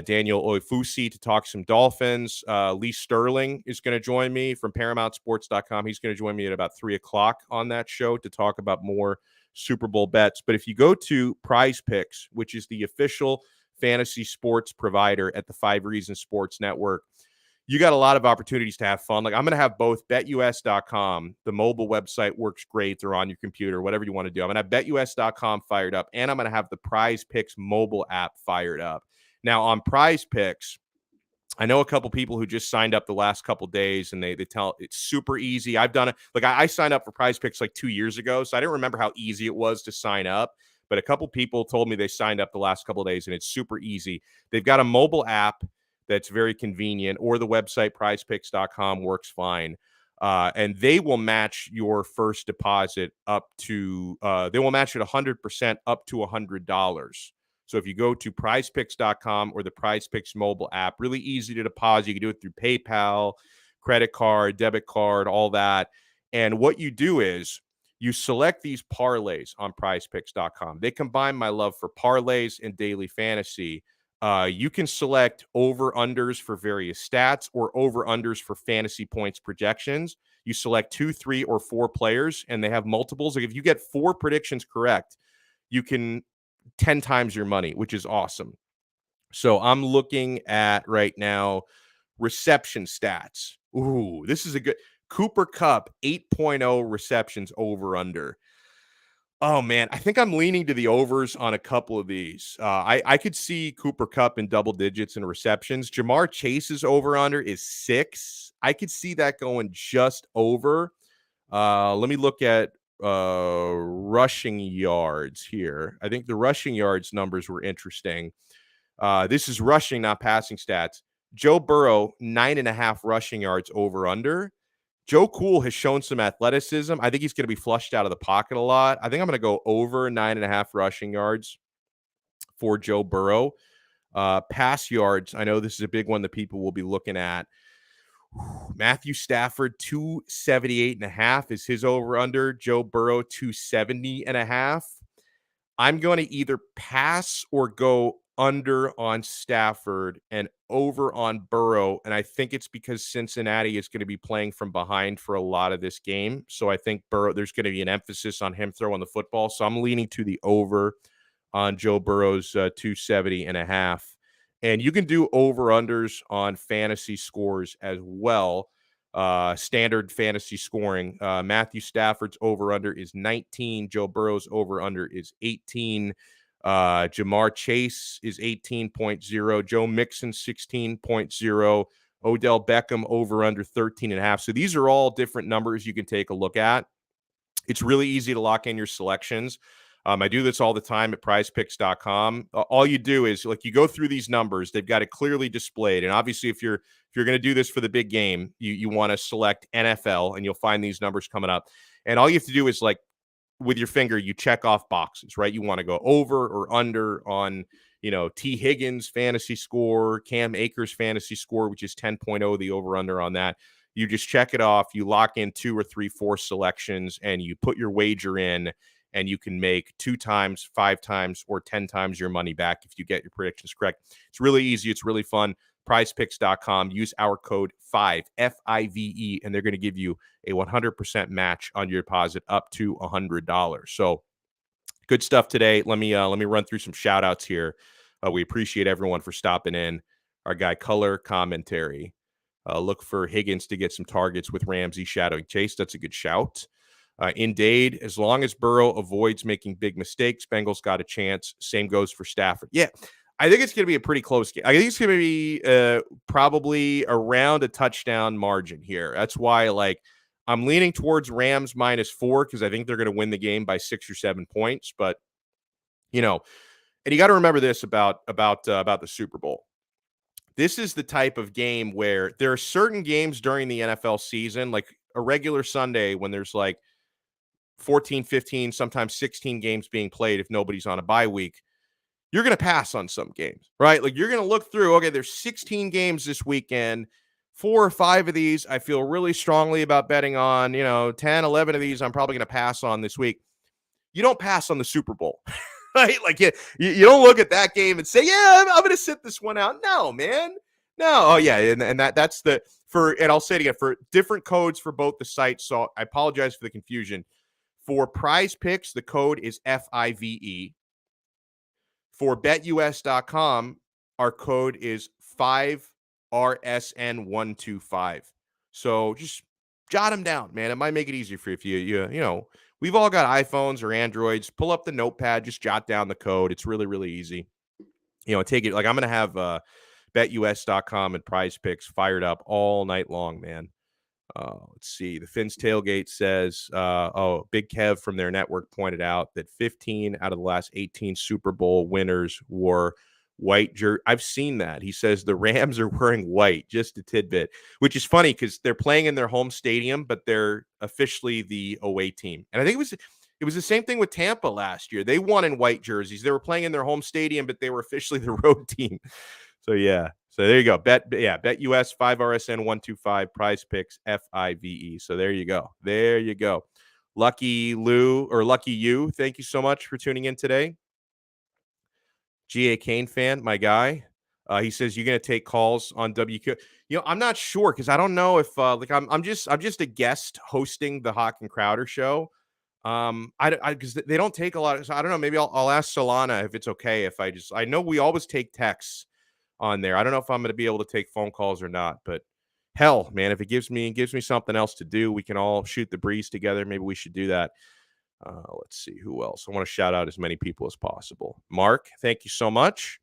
Daniel Oifusi to talk some Dolphins. Lee Sterling is going to join me from ParamountSports.com. He's going to join me at about 3 o'clock on that show to talk about more Super Bowl bets. But if you go to Prize Picks, which is the official fantasy sports provider at the 5 Reasons Sports Network, you got a lot of opportunities to have fun. Like, I'm going to have both BetUS.com, the mobile website works great. They're on your computer, whatever you want to do. I'm going to have BetUS.com fired up, and I'm going to have the Prize Picks mobile app fired up. Now, on Prize Picks, I know a couple people who just signed up the last couple days, and they tell it's super easy. I've done it. Like, I signed up for Prize Picks like 2 years ago, so I didn't remember how easy it was to sign up. But a couple people told me they signed up the last couple of days, and it's super easy. They've got a mobile app that's very convenient, or the website prizepicks.com works fine. And they will match your first deposit up to they will match it 100% up to $100. So if you go to prizepicks.com or the Prize Picks mobile app, really easy to deposit. You can do it through PayPal, credit card, debit card, all that. And what you do is you select these parlays on prizepicks.com. They combine my love for parlays and daily fantasy. You can select over-unders for various stats or over-unders for fantasy points projections. You select 2, 3, or 4 players, and they have multiples. Like, if you get 4 predictions correct, you can 10 times your money, which is awesome. So I'm looking at right now reception stats. Ooh, this is a good Cooper Kupp 8.0 receptions over under. Oh man, I think I'm leaning to the overs on a couple of these. I could see Cooper Kupp in double digits in receptions. Jamar Chase's over under is 6. I could see that going just over. Let me look at rushing yards here. I think the rushing yards numbers were interesting. This is rushing, not passing stats. Joe Burrow, 9.5 rushing yards over under. Joe Cool has shown some athleticism. I think he's going to be flushed out of the pocket a lot. I think I'm going to go over 9.5 rushing yards for Joe Burrow. Pass yards, I know this is a big one that people will be looking at. Matthew Stafford, 278.5 is his over-under. Joe Burrow, 270.5. I'm going to either pass or go under on Stafford and over on Burrow. And I think it's because Cincinnati is going to be playing from behind for a lot of this game. So I think Burrow, there's going to be an emphasis on him throwing the football. So I'm leaning to the over on Joe Burrow's 270.5. And you can do over-unders on fantasy scores as well. Standard fantasy scoring. Matthew Stafford's over-under is 19. Joe Burrow's over-under is 18. Jamar Chase is 18.0. Joe Mixon, 16.0. Odell Beckham over-under 13.5. So these are all different numbers you can take a look at. It's really easy to lock in your selections. I do this all the time at prizepicks.com. All you do is, like, you go through these numbers. They've got it clearly displayed. And obviously, if you're going to do this for the big game, you want to select NFL, and you'll find these numbers coming up. And all you have to do is, like, with your finger, you check off boxes, right? You want to go over or under on, T. Higgins fantasy score, Cam Akers fantasy score, which is 10.0, the over-under on that. You just check it off. You lock in 2 or 3, 4 selections, and you put your wager in, and you can make 2 times, 5 times, or 10 times your money back if you get your predictions correct. It's really easy. It's really fun. PrizePicks.com. Use our code 5, F-I-V-E, and they're going to give you a 100% match on your deposit up to $100. So good stuff today. Let me run through some shout outs here. We appreciate everyone for stopping in. Our guy Color Commentary. Look for Higgins to get some targets with Ramsey shadowing Chase. That's a good shout. In Dade, as long as Burrow avoids making big mistakes, Bengals got a chance. Same goes for Stafford. Yeah, I think it's going to be a pretty close game. I think it's going to be probably around a touchdown margin here. That's why, like, I'm leaning towards Rams -4 because I think they're going to win the game by 6 or 7 points. But, you know, and you got to remember this about the Super Bowl. This is the type of game where there are certain games during the NFL season, like a regular Sunday when there's like 14, 15, sometimes 16 games being played if nobody's on a bye week. You're going to pass on some games, right? Like you're going to look through, okay, there's 16 games this weekend. 4 or 5 of these I feel really strongly about betting on. 10, 11 of these I'm probably going to pass on this week. You don't pass on the Super Bowl, right? Like you don't look at that game and say, yeah, I'm going to sit this one out. No, man. No. Oh, yeah. And that's and I'll say it again, for different codes for both the sites. So I apologize for the confusion. For Prize Picks, the code is FIVE. For BetUS.com, our code is 5RSN125. So just jot them down, man. It might make it easier for you. We've all got iPhones or Androids. Pull up the notepad, just jot down the code. It's really, really easy. Take it. Like I'm going to have BetUS.com and Prize Picks fired up all night long, man. Let's see. The Finns Tailgate says, Big Kev from their network pointed out that 15 out of the last 18 Super Bowl winners wore white jersey. I've seen that. He says the Rams are wearing white, just a tidbit, which is funny because they're playing in their home stadium, but they're officially the away team. And I think it was the same thing with Tampa last year. They won in white jerseys. They were playing in their home stadium, but they were officially the road team. So, yeah. So there you go. BetUS 5RSN125, Prize Picks FIVE. So there you go. There you go. Lucky Lou or Lucky You, thank you so much for tuning in today. G.A. Kane fan, my guy. He says you're going to take calls on WQ. I'm not sure because I don't know if I'm just a guest hosting the Hawk and Crowder show. Because they don't take a lot. So I don't know. Maybe I'll ask Solana if it's okay if I know we always take texts on there. I don't know if I'm going to be able to take phone calls or not, but hell, man, if it gives me something else to do, we can all shoot the breeze together. Maybe we should do that. Let's see who else. I want to shout out as many people as possible. Mark, thank you so much.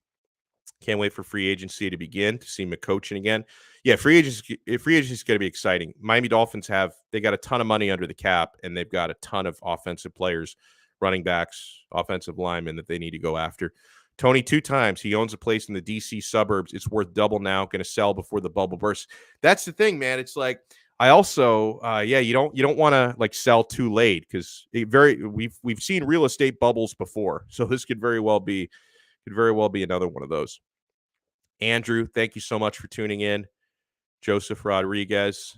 Can't wait for free agency to begin to see McCoachin again. Yeah, free agency is going to be exciting. Miami Dolphins they got a ton of money under the cap, and they've got a ton of offensive players, running backs, offensive linemen that they need to go after. Tony, 2 times. He owns a place in the D.C. suburbs. It's worth double now. Going to sell before the bubble bursts. That's the thing, man. It's like I also, you don't want to like sell too late because we've seen real estate bubbles before. So this could very well be another one of those. Andrew, thank you so much for tuning in. Joseph Rodriguez,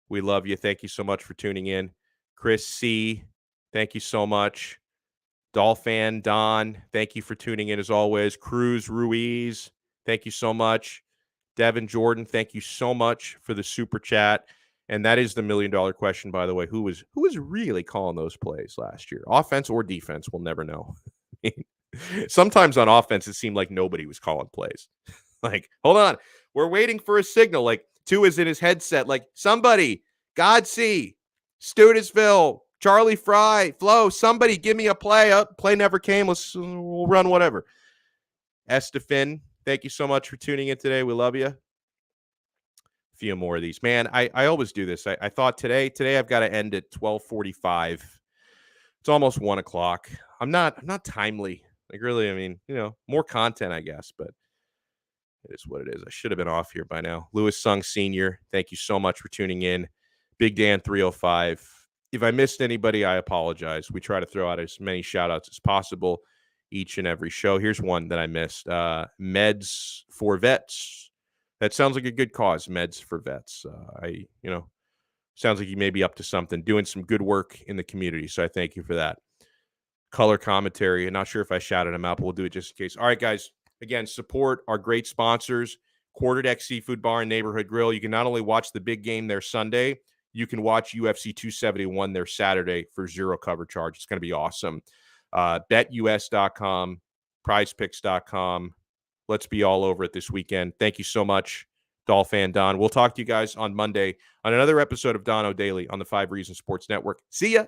we love you. Thank you so much for tuning in. Chris C, thank you so much. Dolphin Don, thank you for tuning in as always. Cruz Ruiz, thank you so much. Devin Jordan, thank you so much for the super chat. And that is the $1 million question, by the way. Who was really calling those plays last year? Offense or defense? We'll never know. Sometimes on offense, it seemed like nobody was calling plays. Like, hold on. We're waiting for a signal. Like, Tua is in his headset. Like, somebody, Godsey, Studisville, Charlie Fry, Flo, somebody give me a play. Play never came. We'll run whatever. Estefan, thank you so much for tuning in today. We love you. A few more of these. Man, I always do this. I thought today I've got to end at 12:45. It's almost 1 o'clock. I'm not timely. Like, really, I mean, more content, I guess, but it is what it is. I should have been off here by now. Lewis Sung Sr., thank you so much for tuning in. Big Dan 305. If I missed anybody, I apologize. We try to throw out as many shout-outs as possible each and every show. Here's one that I missed. Meds for Vets. That sounds like a good cause, Meds for Vets. Sounds like you may be up to something, doing some good work in the community. So I thank you for that. Color commentary. I'm not sure if I shouted them out, but we'll do it just in case. All right, guys. Again, support our great sponsors, Quarter Deck Seafood Bar and Neighborhood Grill. You can not only watch the big game there Sunday, you can watch UFC 271 there Saturday for zero cover charge. It's going to be awesome. BetUS.com, PrizePicks.com. Let's be all over it this weekend. Thank you so much, Dolphin Don. We'll talk to you guys on Monday on another episode of Donno Daily on the 5 Reasons Sports Network. See ya.